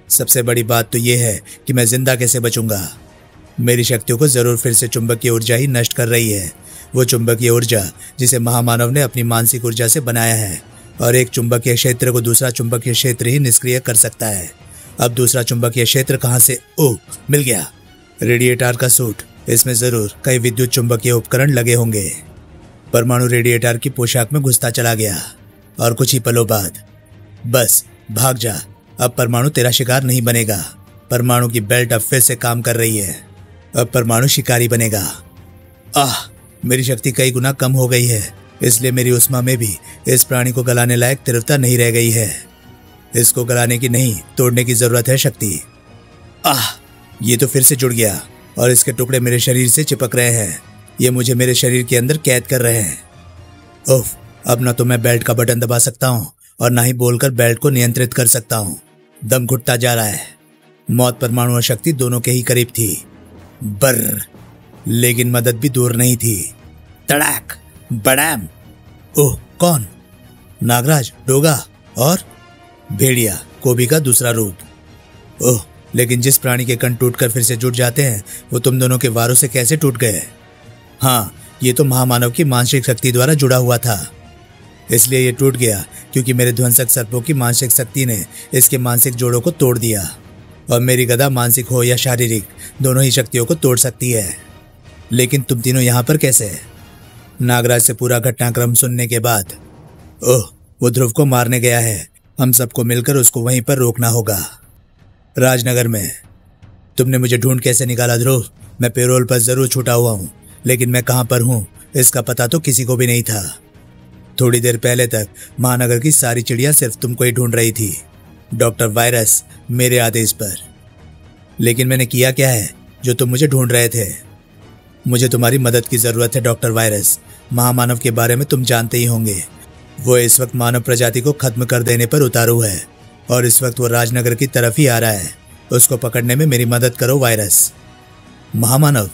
सबसे बड़ी बात तो ये है कि मैं जिंदा कैसे बचूंगा? मेरी शक्तियों को जरूर फिर से चुंबकीय ऊर्जा ही नष्ट कर रही है। वो चुंबकीय ऊर्जा जिसे महामानव ने अपनी मानसिक ऊर्जा से बनाया है, और एक चुंबकीय क्षेत्र को दूसरा चुंबकीय क्षेत्र ही निष्क्रिय कर सकता है। अब दूसरा चुंबकीय क्षेत्र कहां से? मिल गया। रेडिएटर का सूट इसमें जरूर कई विद्युत चुंबकीय उपकरण लगे होंगे। परमाणु रेडिएटर की पोशाक में घुसता चला गया और कुछ ही पलों बाद, बस भाग जा, अब परमाणु तेरा शिकार नहीं बनेगा। परमाणु की बेल्ट अब फिर से काम कर रही है, अब परमाणु शिकारी बनेगा। मेरी शक्ति कई गुना कम हो गई है, इसलिए मेरी उष्मा में भी इस प्राणी को गलाने लायक तीव्रता नहीं रह गई है। इसको गलाने की नहीं, तोड़ने की जरूरत है शक्ति। ये तो फिर से जुड़ गया और इसके टुकड़े मेरे शरीर से चिपक रहे हैं। ये मुझे मेरे शरीर के अंदर कैद कर रहे हैं। उफ, अब ना तो मैं बेल्ट का बटन दबा सकता हूँ और ना ही बोलकर बेल्ट को नियंत्रित कर सकता हूँ। दम घुटता जा रहा है। मौत परमाणु और शक्ति दोनों के ही करीब थी। बर्र, लेकिन मदद भी दूर नहीं थी। तड़ाक, बड़ैम। ओह, कौन? नागराज, डोगा और भेड़िया, कोबी का दूसरा रूप। ओह, लेकिन जिस प्राणी के कंठ टूटकर फिर से जुट जाते हैं, वो तुम दोनों के वारों से कैसे टूट गए? हाँ, ये तो महामानव की मानसिक शक्ति द्वारा जुड़ा हुआ था, इसलिए ये टूट गया क्योंकि मेरे ध्वंसक सर्पों की मानसिक शक्ति ने इसके मानसिक जोड़ों को तोड़ दिया। और मेरी गदा मानसिक हो या शारीरिक, दोनों ही शक्तियों को तोड़ सकती है। लेकिन तुम तीनों यहाँ पर कैसे? नागराज से पूरा घटनाक्रम सुनने के बाद, ओह, वो ध्रुव को मारने गया है। हम सबको मिलकर उसको वहीं पर रोकना होगा। राजनगर में। तुमने मुझे ढूंढ कैसे निकाला ध्रुव? मैं पेरोल पर जरूर छूटा हुआ हूँ, लेकिन मैं कहाँ पर हूँ इसका पता तो किसी को भी नहीं था। थोड़ी देर पहले तक महानगर की सारी चिड़िया सिर्फ तुमको ही ढूंढ रही थी, डॉक्टर वायरस, मेरे आदेश पर। लेकिन मैंने किया क्या है जो तुम मुझे ढूंढ रहे थे? मुझे तुम्हारी मदद की जरूरत है डॉक्टर वायरस। महामानव के बारे में तुम जानते ही होंगे। वो इस वक्त मानव प्रजाति को खत्म कर देने पर उतारू है और इस वक्त वो राजनगर की तरफ ही आ रहा है। उसको पकड़ने में मेरी मदद करो वायरस। महामानव,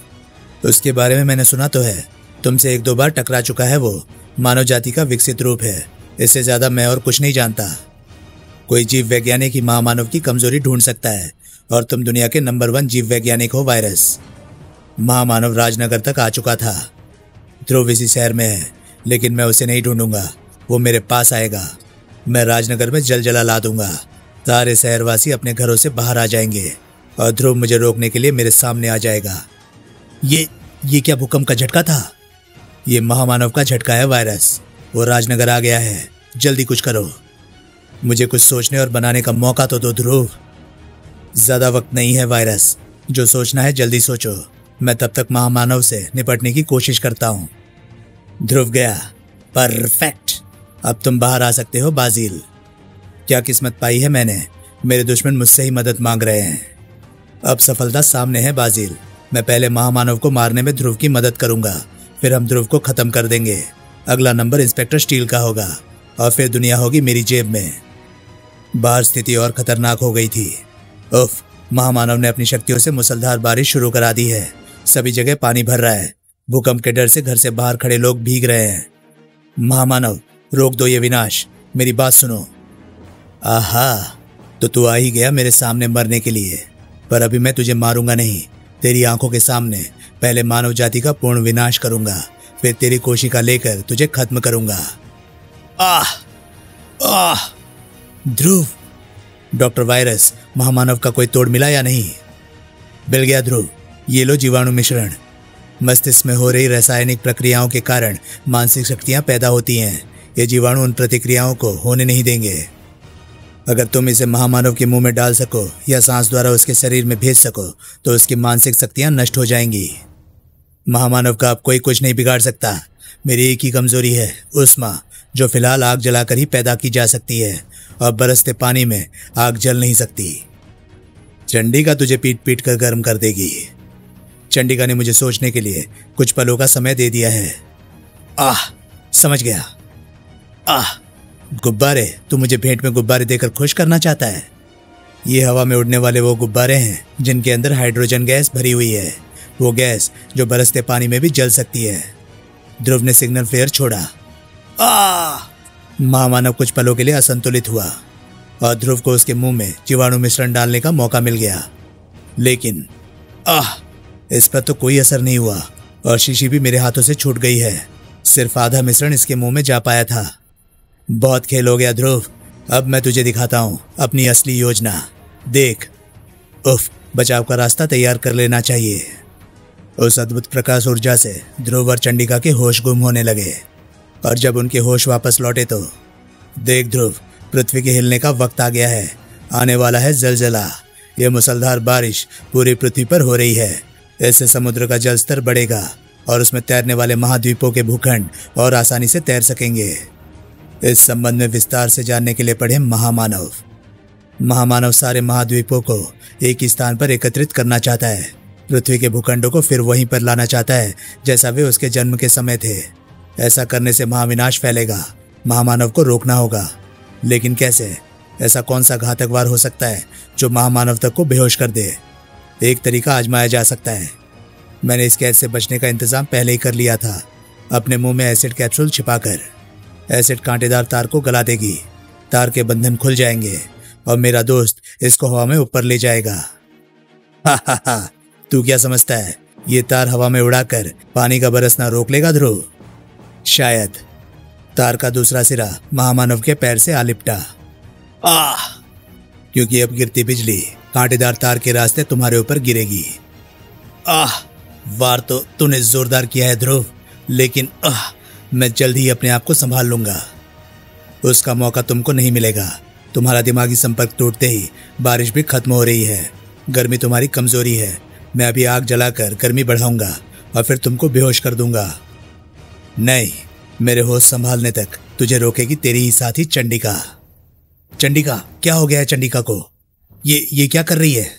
उसके बारे में मैंने सुना तो है, तुमसे 1-2 बार टकरा चुका है। वो मानव जाति का विकसित रूप है, इससे ज्यादा मैं और कुछ नहीं जानता। कोई जीव वैज्ञानिक ही महामानव की कमजोरी ढूंढ सकता है और तुम दुनिया के नंबर 1 जीव वैज्ञानिक हो वायरस। महामानव राजनगर तक आ चुका था। ध्रुव इसी शहर में है, लेकिन मैं उसे नहीं ढूंढूंगा, वो मेरे पास आएगा। मैं राजनगर में जलजला ला दूंगा। सारे शहरवासी अपने घरों से बाहर आ जाएंगे और ध्रुव मुझे रोकने के लिए मेरे सामने आ जाएगा। ये क्या भूकंप का झटका था? ये महामानव का झटका है वायरस। वो राजनगर आ गया है, जल्दी कुछ करो। मुझे कुछ सोचने और बनाने का मौका तो दो ध्रुव। ज्यादा वक्त नहीं है वायरस, जो सोचना है जल्दी सोचो। मैं तब तक महामानव से निपटने की कोशिश करता हूँ। ध्रुव गया। परफेक्ट, अब तुम बाहर आ सकते हो बाजिल। क्या किस्मत पाई है मैंने, मेरे दुश्मन मुझसे ही मदद मांग रहे हैं। अब सफलता सामने है बाजिल। मैं पहले महामानव को मारने में ध्रुव की मदद करूंगा, फिर हम ध्रुव को खत्म कर देंगे। अगला नंबर इंस्पेक्टर स्टील का होगा और फिर दुनिया होगी मेरी जेब में। बाहर स्थिति और खतरनाक हो गई थी। उफ, महामानव ने अपनी शक्तियों से मूसलाधार बारिश शुरू करा दी है। सभी जगह पानी भर रहा है। भूकंप के डर से घर से बाहर खड़े लोग भीग रहे हैं। महामानव, रोक दो ये विनाश, मेरी बात सुनो। आहा, तो तू आ ही गया मेरे सामने मरने के लिए, पर अभी मैं तुझे मारूंगा नहीं। तेरी आंखों के सामने पहले मानव जाति का पूर्ण विनाश करूंगा, फिर तेरी कोशिका लेकर तुझे खत्म करूंगा। आह आह। ध्रुव, डॉक्टर वायरस, महामानव का कोई तोड़ मिला या नहीं? मिल गया ध्रुव, ये लो जीवाणु मिश्रण। मस्तिष्क में हो रही रासायनिक प्रक्रियाओं के कारण मानसिक शक्तियां पैदा होती हैं। ये जीवाणु उन प्रतिक्रियाओं को होने नहीं देंगे। अगर तुम इसे महामानव के मुंह में डाल सको या सांस द्वारा उसके शरीर में भेज सको तो उसकी मानसिक शक्तियां नष्ट हो जाएंगी। महामानव का अब कोई कुछ नहीं बिगाड़ सकता। मेरी एक ही कमजोरी है, उष्मा, जो फिलहाल आग जलाकर ही पैदा की जा सकती है और बरसते पानी में आग जल नहीं सकती। चंडिका तुझे पीट पीट कर गर्म कर देगी। चंडिका ने मुझे सोचने के लिए कुछ पलों का समय दे दिया है। आह, समझ गया। आह, गुब्बारे, तू मुझे भेंट में गुब्बारे देकर खुश करना चाहता है? ये हवा में उड़ने वाले वो गुब्बारे हैं जिनके अंदर हाइड्रोजन गैस भरी हुई है, वो गैस जो बरसते पानी में भी जल सकती है। ध्रुव ने सिग्नल फ्लेयर छोड़ा। महामानव कुछ पलों के लिए असंतुलित हुआ और ध्रुव को उसके मुंह में जीवाणु मिश्रण डालने का मौका मिल गया, लेकिन इस पर तो कोई असर नहीं हुआ और शीशी भी मेरे हाथों से छूट गई है। सिर्फ आधा मिश्रण इसके मुंह में जा पाया था। बहुत खेल हो गया ध्रुव, अब मैं तुझे दिखाता हूं अपनी असली योजना। देख। उफ, बचाव का रास्ता तैयार कर लेना चाहिए। उस अद्भुत प्रकाश ऊर्जा से ध्रुव और चंडिका के होश गुम होने लगे और जब उनके होश वापस लौटे तो देख ध्रुव, पृथ्वी के हिलने का वक्त आ गया है। आने वाला है जलजला। ये मुसलधार बारिश पूरी पृथ्वी पर हो रही है। इससे समुद्र का जल स्तर बढ़ेगा और उसमें तैरने वाले महाद्वीपों के भूखंड और आसानी से तैर सकेंगे। इस संबंध में विस्तार से जानने के लिए पढ़े महामानव। महामानव सारे महाद्वीपों को एक ही स्थान पर एकत्रित करना चाहता है। पृथ्वी के भूखंडों को फिर वहीं पर लाना चाहता है जैसा वे उसके जन्म के समय थे। ऐसा करने से महाविनाश फैलेगा। महामानव को रोकना होगा, लेकिन कैसे? ऐसा कौन सा घातक वार हो सकता है जो महामानव तक को बेहोश कर दे? एक तरीका आजमाया जा सकता है। मैंने इस कैद से बचने का इंतजाम पहले ही कर लिया था। अपने मुंह में एसिड कैप्सूल छिपाकर एसिड कांटेदार तार को गला देगी। तार के बंधन खुल जाएंगे और मेरा दोस्त इसको हवा में ऊपर ले जाएगा। हा हा हा, तू क्या समझता है ये तार हवा में उड़ाकर पानी का बरसना रोक लेगा ध्रुव? शायद। तार का दूसरा सिरा महामानव के पैर से आ लिपटा। क्योंकि अब गिरती बिजली कांटेदार तार के रास्ते तुम्हारे ऊपर गिरेगी। वार तो तूने जोरदार किया है ध्रुव, लेकिन मैं जल्द ही अपने आप को संभाल लूंगा। उसका मौका तुमको नहीं मिलेगा। तुम्हारा दिमागी संपर्क टूटते ही बारिश भी खत्म हो रही है। गर्मी तुम्हारी कमजोरी है। मैं अभी आग जलाकर गर्मी बढ़ाऊंगा और फिर तुमको बेहोश कर दूंगा। नहीं, मेरे होश संभालने तक तुझे रोकेगी तेरी ही साथी चंडिका। चंडिका, क्या हो गया है चंडिका को? ये क्या कर रही है?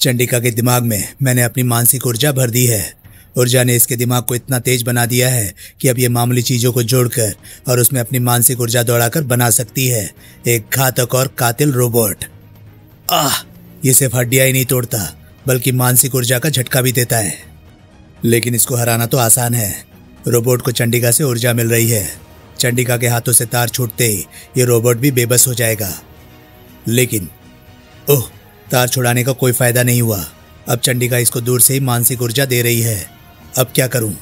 चंडिका के दिमाग में मैंने अपनी मानसिक ऊर्जा भर दी है। ऊर्जा ने इसके दिमाग को इतना तेज बना दिया है कि अब ये मामूली चीजों को जोड़कर और उसमें अपनी मानसिक ऊर्जा दौड़ाकर बना सकती है एक घातक और कातिल रोबोट। ये सिर्फ हड्डियां ही नहीं तोड़ता बल्कि मानसिक ऊर्जा का झटका भी देता है। लेकिन इसको हराना तो आसान है। रोबोट को चंडिका से ऊर्जा मिल रही है। चंडिका के हाथों से तार छूटते ही ये रोबोट भी बेबस हो जाएगा। लेकिन तार छुड़ाने का कोई फायदा नहीं हुआ। अब चंडिका इसको दूर से ही मानसिक ऊर्जा दे रही है। अब क्या करूं?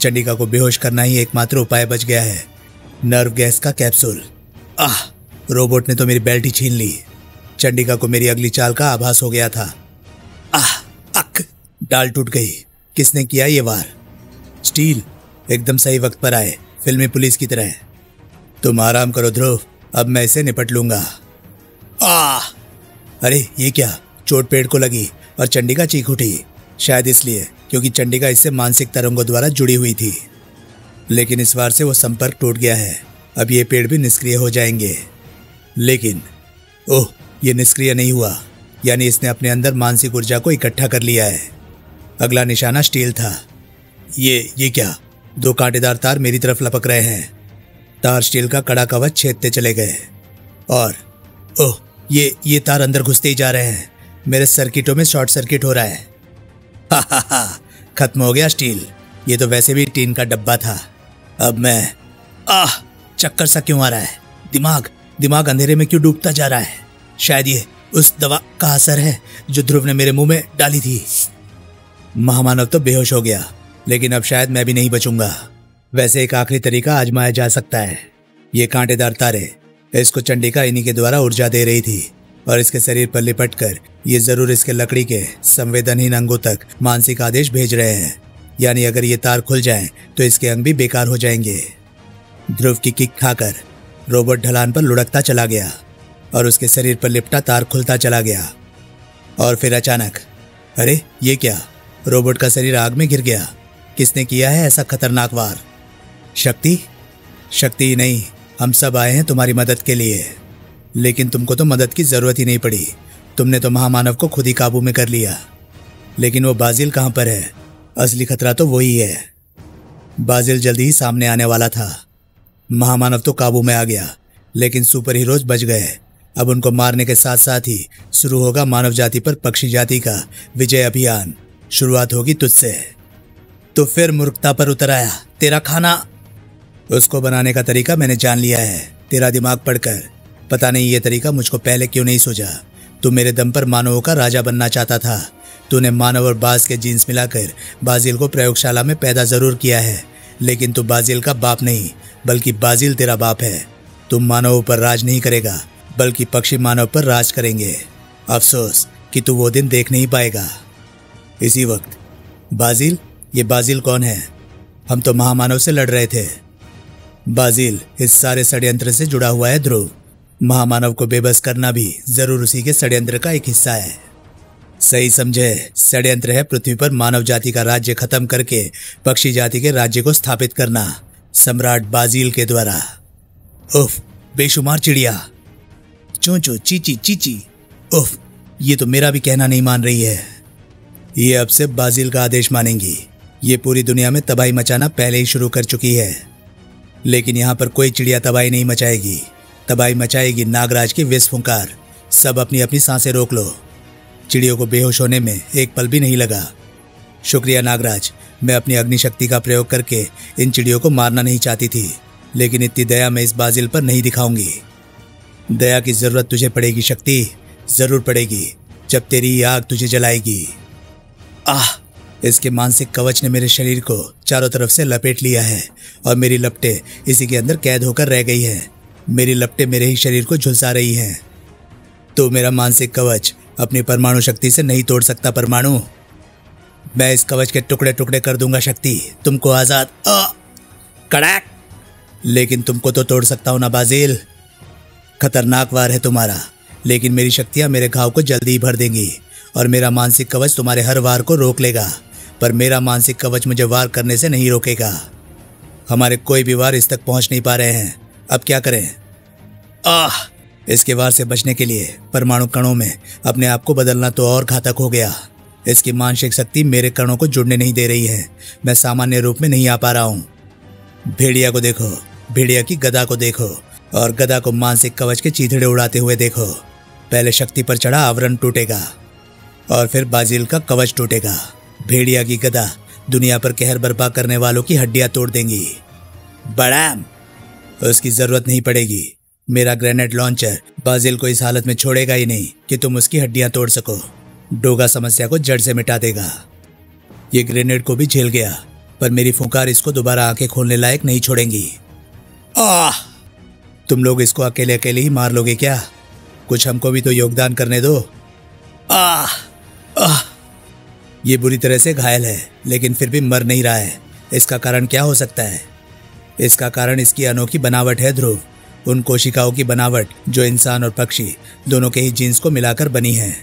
चंडिका को बेहोश करना ही एकमात्र उपाय बच गया है। नर्व गैस का कैप्सूल। रोबोट ने तो मेरी बेल्ट ही छीन ली। चंडिका को मेरी अगली चाल का आभास हो गया था। डाल टूट गई। किसने किया ये वार? स्टील एकदम सही वक्त पर आए, फिल्मी पुलिस की तरह। तुम आराम करो ध्रुव, अब मैं इसे निपट लूंगा। अरे ये क्या? चोट पेट को लगी और चंडिका चीख उठी। शायद इसलिए क्योंकि चंडिका इससे मानसिक तरंगों द्वारा जुड़ी हुई थी। लेकिन इस बार से वो संपर्क टूट गया है। अब ये पेड़ भी निष्क्रिय हो जाएंगे। लेकिन ये निष्क्रिय नहीं हुआ, यानी इसने अपने अंदर मानसिक ऊर्जा को इकट्ठा कर लिया है। अगला निशाना स्टील था। ये क्या? दो कांटेदार तार मेरी तरफ लपक रहे हैं। तार स्टील का कड़ा कवच छेदते चले गए और ये तार अंदर घुसते ही जा रहे हैं। मेरे सर्किटों में शॉर्ट सर्किट हो रहा है। खत्म हो गया स्टील। ये तो वैसे भी टीन का डब्बा था। अब मैं चक्कर सा क्यों आ रहा है? दिमाग अंधेरे में क्यों डूबता जा रहा है? शायद ये उस दवा का असर है जो ध्रुव ने मेरे मुंह में डाली थी। महामानव तो बेहोश हो गया, लेकिन अब शायद मैं भी नहीं बचूंगा। वैसे एक आखिरी तरीका आजमाया जा सकता है। ये कांटेदार तारे, इसको चंडिका इन्हीं के द्वारा ऊर्जा दे रही थी और इसके शरीर पर लिपट कर ये जरूर इसके लकड़ी के संवेदनहीन अंगों तक मानसिक आदेश भेज रहे हैं। यानी अगर ये तार खुल जाएं तो इसके अंग भी बेकार हो जाएंगे। ध्रुव की किक खाकर रोबोट ढलान पर लुढ़कता चला गया और उसके शरीर पर लिपटा तार खुलता चला गया। और फिर अचानक, अरे ये क्या? रोबोट का शरीर आग में गिर गया। किसने किया है ऐसा खतरनाक वार? शक्ति ही नहीं, हम सब आए हैं तुम्हारी मदद के लिए। लेकिन तुमको तो मदद की जरूरत ही नहीं पड़ी। तुमने तो महामानव को खुद ही काबू में कर लिया। लेकिन वो बाजिल कहां पर है? असली खतरा तो वही है। बाजिल जल्दी ही सामने आने वाला था। महामानव तो काबू में आ गया, लेकिन सुपर हीरोज बच गए। अब उनको मारने के साथ साथ ही शुरू होगा मानव जाति पर पक्षी जाति का विजय अभियान। शुरुआत होगी तुझसे। तो फिर मूर्खता पर उतर आया तेरा खाना। उसको बनाने का तरीका मैंने जान लिया है तेरा दिमाग पढ़कर। पता नहीं ये तरीका मुझको पहले क्यों नहीं सूझा। तू मेरे दम पर मानवों का राजा बनना चाहता था। तूने मानव और बाज के जीन्स मिलाकर बाजिल को प्रयोगशाला में पैदा जरूर किया है, लेकिन तू बाजिल का बाप नहीं बल्कि बाजिल तेरा बाप है। तुम मानवों पर राज नहीं करेगा बल्कि पक्षी मानव पर राज करेंगे। अफसोस कि तू वो दिन देख नहीं पाएगा। इसी वक्त बाजिल, ये बाजिल कौन है? हम तो महामानव से लड़ रहे थे। बाजिल इस सारे षड्यंत्र से जुड़ा हुआ है ध्रुव। महामानव को बेबस करना भी जरूर उसी के षड्यंत्र का एक हिस्सा है। सही समझे, षड्यंत्र है पृथ्वी पर मानव जाति का राज्य खत्म करके पक्षी जाति के राज्य को स्थापित करना, सम्राट बाजिल के द्वारा। उफ, बेशुमार चिड़िया, चोंचो चीची चीची। उफ, ये तो मेरा भी कहना नहीं मान रही है। ये अब से बाजिल का आदेश मानेंगी। ये पूरी दुनिया में तबाही मचाना पहले ही शुरू कर चुकी है, लेकिन यहाँ पर कोई चिड़िया तबाही नहीं मचाएगी। तबाही मचाएगी नागराज की विष फुंकार। सब अपनी अपनी सांसें रोक लो। चिड़ियों को बेहोश होने में एक पल भी नहीं लगा। शुक्रिया नागराज, मैं अपनी अग्नि शक्ति का प्रयोग करके इन चिड़ियों को मारना नहीं चाहती थी, लेकिन इतनी दया मैं इस बाजिल पर नहीं दिखाऊंगी। दया की जरूरत तुझे पड़ेगी शक्ति, जरूर पड़ेगी, जब तेरी ये आग तुझे जलाएगी। आह, इसके मानसिक कवच ने मेरे शरीर को चारों तरफ से लपेट लिया है और मेरी लपटें इसी के अंदर कैद होकर रह गई हैं। मेरी लपटें मेरे ही शरीर को झुलसा रही हैं। तो मेरा मानसिक कवच अपनी परमाणु शक्ति से नहीं तोड़ सकता। परमाणु, मैं इस कवच के टुकड़े टुकड़े कर दूंगा शक्ति, तुमको आजाद। कड़ाक, लेकिन तुमको तो तोड़ सकता हूं ना बाजिल। खतरनाक वार है तुम्हारा, लेकिन मेरी शक्तियां मेरे घाव को जल्दी ही भर देंगी और मेरा मानसिक कवच तुम्हारे हर वार को रोक लेगा। पर मेरा मानसिक कवच मुझे वार करने से नहीं रोकेगा। हमारे कोई भी वार इस तक पहुंच नहीं पा रहे हैं। अब क्या करें? इसके वार से बचने के लिए परमाणु कणों में अपने आप को बदलना तो और घातक हो गया। इसकी मानसिक शक्ति मेरे कणों को जुड़ने नहीं दे रही है। मैं सामान्य रूप में नहीं आ पा रहा हूँ। भेड़िया को देखो, भेड़िया की गदा को देखो और गदा को मानसिक कवच के चीथड़े उड़ाते हुए देखो। पहले शक्ति पर चढ़ा आवरण टूटेगा और फिर बाजिल का कवच टूटेगा। भेड़िया की गदा दुनिया पर कहर बर्पा करने वालों की हड्डियां तोड़ देंगी। बड़ाम, उसकी जरूरत नहीं पड़ेगी। मेरा ग्रेनेड लॉन्चर बाजिल को इस हालत में छोड़ेगा ही नहीं कि तुम उसकी हड्डियां तोड़ सको। डोगा समस्या को जड़ से मिटा देगा। ये ग्रेनेड को भी झेल गया, पर मेरी फुंकार इसको दोबारा आंखें खोलने लायक नहीं छोड़ेंगी। तुम लोग इसको अकेले अकेले ही मार लोगे क्या? कुछ हमको भी तो योगदान करने दो। ये बुरी तरह से घायल है, लेकिन फिर भी मर नहीं रहा है। इसका कारण क्या हो सकता है? इसका कारण इसकी अनोखी बनावट है ध्रुव। उन कोशिकाओं की बनावट जो इंसान और पक्षी दोनों के ही जीन्स को मिलाकर बनी है।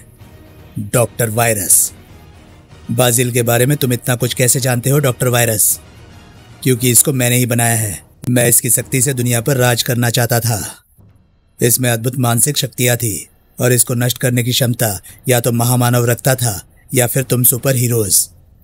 डॉक्टर वायरस, बाजिल के बारे में तुम इतना कुछ कैसे जानते हो डॉक्टर वायरस? क्योंकि इसको मैंने ही बनाया है। मैं इसकी शक्ति से दुनिया पर राज करना चाहता था। इसमें अद्भुत मानसिक शक्तियां थी और इसको नष्ट करने की क्षमता या तो महामानव रखता था या फिर तुम सुपर हीरोज।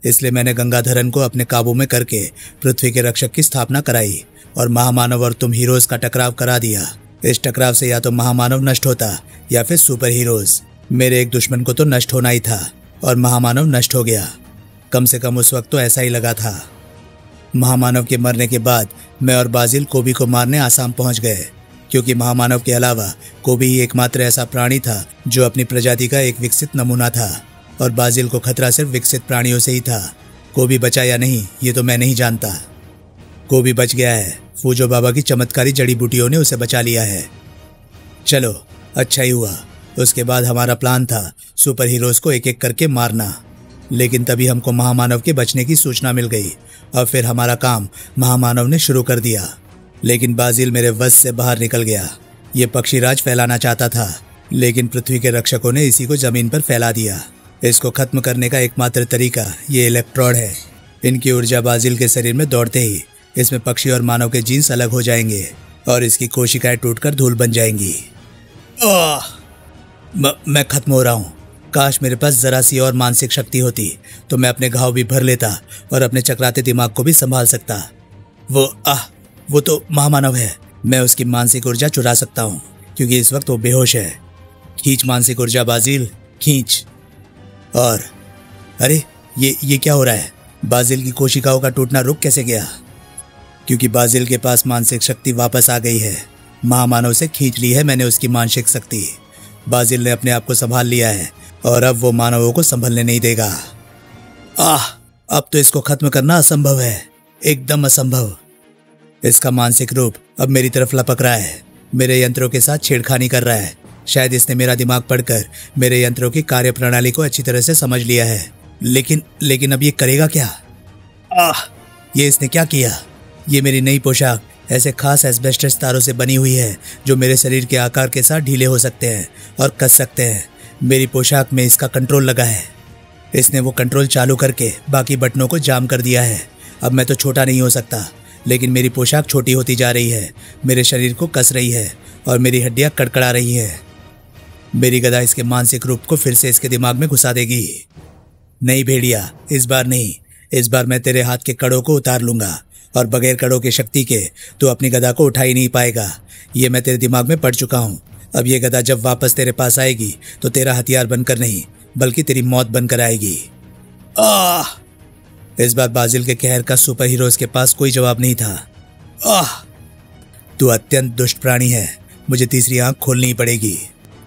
इसलिए मैंने गंगाधरन को अपने काबू में करके पृथ्वी के रक्षक की स्थापना कराई और महामानव और तुम हीरोज का टकराव करा दिया। इस टकराव से या तो महामानव नष्ट होता या फिर सुपर हीरोज। मेरे एक दुश्मन को तो नष्ट होना ही था और महामानव नष्ट हो गया। कम से कम उस वक्त तो ऐसा ही लगा था। महामानव के मरने के बाद मैं और बाजिल कोबी को मारने आसाम पहुंच गए, क्योंकि महामानव के अलावा कोबी ही एकमात्र ऐसा प्राणी था जो अपनी प्रजाति का एक विकसित नमूना था और बाजिल को खतरा सिर्फ विकसित प्राणियों से ही था। कोबी बचा या नहीं ये तो मैं नहीं जानता। कोबी बच गया है। फूजो बाबा की चमत्कारी जड़ी बूटियों ने उसे बचा लिया है। चलो, अच्छा ही हुआ। उसके बाद हमारा प्लान था सुपर हीरोज को एक एक करके मारना, लेकिन तभी हमको महामानव के बचने की सूचना मिल गई और फिर हमारा काम महामानव ने शुरू कर दिया। लेकिन बाजिल मेरे वश से बाहर निकल गया। ये पक्षीराज फैलाना चाहता था, लेकिन पृथ्वी के रक्षकों ने इसी को जमीन पर फैला दिया। इसको खत्म करने का एकमात्र तरीका ये इलेक्ट्रोड है। इनकी ऊर्जा बाजिल के शरीर में दौड़ते ही इसमें पक्षी और मानव के जीन्स अलग हो जाएंगे और इसकी कोशिकाएं टूटकर धूल बन जाएंगी। मैं खत्म हो रहा हूँ। काश मेरे पास जरा सी और मानसिक शक्ति होती तो मैं अपने घाव भी भर लेता और अपने चकराते दिमाग को भी संभाल सकता। वो तो महामानव है। मैं उसकी मानसिक ऊर्जा चुरा सकता हूँ क्योंकि इस वक्त वो बेहोश है। खींच मानसिक ऊर्जा बाजिल, खींच। और अरे ये क्या हो रहा है? बाजिल की कोशिकाओं का टूटना रुक कैसे गया? क्योंकि बाजिल के पास मानसिक शक्ति वापस आ गई है। महामानव से खींच ली है मैंने उसकी मानसिक शक्ति। बाजिल ने अपने आप को संभाल लिया है और अब वो मानवों को संभलने नहीं देगा। अब तो इसको खत्म करना असंभव है, एकदम असंभव। इसका मानसिक रूप अब मेरी तरफ लपक रहा है, मेरे यंत्रों के साथ छेड़खानी कर रहा है। शायद इसने मेरा दिमाग पढ़कर मेरे यंत्रों की कार्यप्रणाली को अच्छी तरह से समझ लिया है। लेकिन लेकिन अब ये करेगा क्या? आह! ये इसने क्या किया? ये मेरी नई पोशाक ऐसे खास एस्बेस्टस तारों से बनी हुई है जो मेरे शरीर के आकार के साथ ढीले हो सकते हैं और कस सकते हैं। मेरी पोशाक में इसका कंट्रोल लगा है। इसने वो कंट्रोल चालू करके बाकी बटनों को जाम कर दिया है। अब मैं तो छोटा नहीं हो सकता, लेकिन मेरी पोशाक छोटी होती जा रही है, मेरे शरीर को कस रही है और मेरी हड्डियां कड़कड़ा रही है। मेरी गदा इसके मानसिक रूप को फिर से इसके दिमाग में घुसा देगी। नहीं भेड़िया, इस बार नहीं। इस बार मैं तेरे हाथ के कड़ों को उतार लूंगा और बगैर कड़ों की शक्ति के तू अपनी गदा को उठा ही नहीं पाएगा। ये मैं तेरे दिमाग में पड़ चुका हूँ। अब ये गदा जब वापस तेरे पास आएगी तो तेरा हथियार बनकर नहीं, बल्कि तेरी मौत बनकर आएगी। आह! इस बार बाजिल के कहर का सुपर हीरोज के पास कोई जवाब नहीं था। आह! तू अत्यंत दुष्ट प्राणी है। मुझे तीसरी आंख खोलनी पड़ेगी।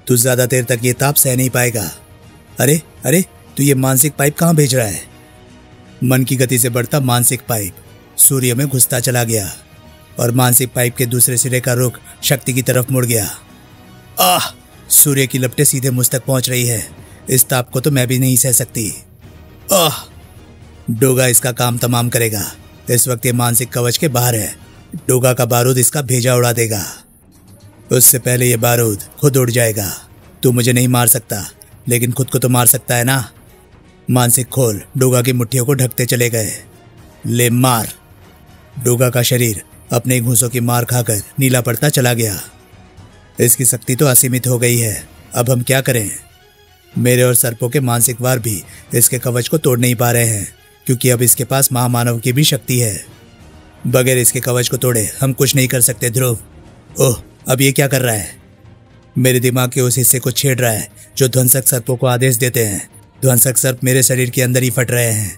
तू ज्यादा देर तक ये ताप सह नहीं पाएगा। अरे अरे, तू ये मानसिक पाइप कहाँ भेज रहा है? मन की गति से बढ़ता मानसिक पाइप सूर्य में घुसता चला गया और मानसिक पाइप के दूसरे सिरे का रुख शक्ति की तरफ मुड़ गया। आह! सूर्य की लपटें सीधे मुझ तक पहुंच रही है। इस ताप को तो मैं भी नहीं सह सकती। आह! डोगा इसका काम तमाम करेगा। इस वक्त ये मानसिक कवच के बाहर है। डोगा का बारूद इसका भेजा उड़ा देगा। उससे पहले ये बारूद खुद उड़ जाएगा। तू मुझे नहीं मार सकता, लेकिन खुद को तो मार सकता है ना। मानसिक खोल डोगा की मुट्ठियों को ढकते चले गए। ले मार। डोगा का शरीर अपने घूंसों की मार खाकर नीला पड़ता चला गया। इसकी शक्ति तो असीमित हो गई है। अब हम क्या करें? मेरे और सर्पों के मानसिक वार भी इसके कवच को तोड़ नहीं पा रहे हैं, क्योंकि अब इसके पास महामानव की भी शक्ति है। बगैर इसके कवच को तोड़े हम कुछ नहीं कर सकते। ध्रुव, ओह, अब ये क्या कर रहा है? मेरे दिमाग के उस हिस्से को छेड़ रहा है जो ध्वंसक सर्पों को आदेश देते हैं। ध्वंसक सर्प मेरे शरीर के अंदर ही फट रहे हैं।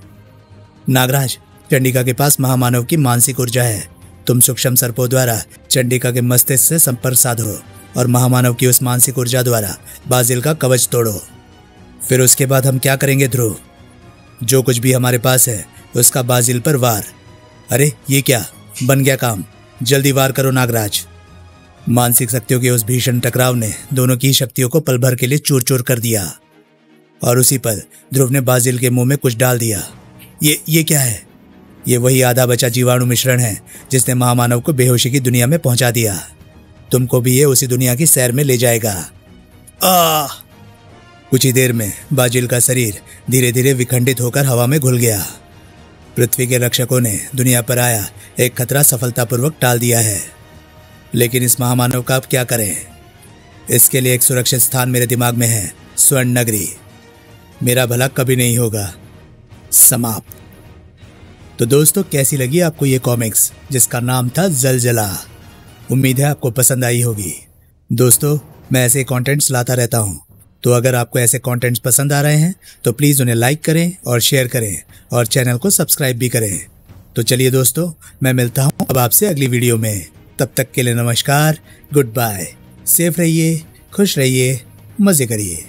नागराज, चंडिका के पास महामानव की मानसिक ऊर्जा है। तुम सूक्ष्म सर्पों द्वारा चंडिका के मस्तिष्क से संपर्क साधो और महामानव की उस मानसिक ऊर्जा द्वारा बाजिल का कवच तोड़ो। फिर उसके बाद हम क्या करेंगे ध्रुव? जो कुछ भी हमारे पास है उसका बाजिल पर वार। अरे ये क्या, बन गया काम। जल्दी वार करो नागराज। मानसिक शक्तियों के उस भीषण टकराव ने दोनों की शक्तियों को पल भर के लिए चूर चूर कर दिया और उसी पल ध्रुव ने बाजिल के मुंह में कुछ डाल दिया। ये क्या है? ये वही आधा बचा जीवाणु मिश्रण है जिसने महामानव को बेहोशी की दुनिया में पहुंचा दिया। तुमको भी ये उसी दुनिया की सैर में ले जाएगा। आह! कुछ ही देर में बाजिल का शरीर धीरे धीरे विखंडित होकर हवा में घुल गया। पृथ्वी के रक्षकों ने दुनिया पर आया एक खतरा सफलतापूर्वक टाल दिया है, लेकिन इस महामानव का अब क्या करें? इसके लिए एक सुरक्षित स्थान मेरे दिमाग में है, स्वर्ण नगरी। मेरा भला कभी नहीं होगा। समाप्त। तो दोस्तों, कैसी लगी आपको ये कॉमिक्स जिसका नाम था ज़लज़ला? उम्मीद है आपको पसंद आई होगी। दोस्तों, मैं ऐसे कंटेंट्स लाता रहता हूँ, तो अगर आपको ऐसे कंटेंट्स पसंद आ रहे हैं तो प्लीज़ उन्हें लाइक करें और शेयर करें और चैनल को सब्सक्राइब भी करें। तो चलिए दोस्तों, मैं मिलता हूँ अब आपसे अगली वीडियो में। तब तक के लिए नमस्कार, गुड बाय। सेफ रहिए, खुश रहिए, मज़े करिए।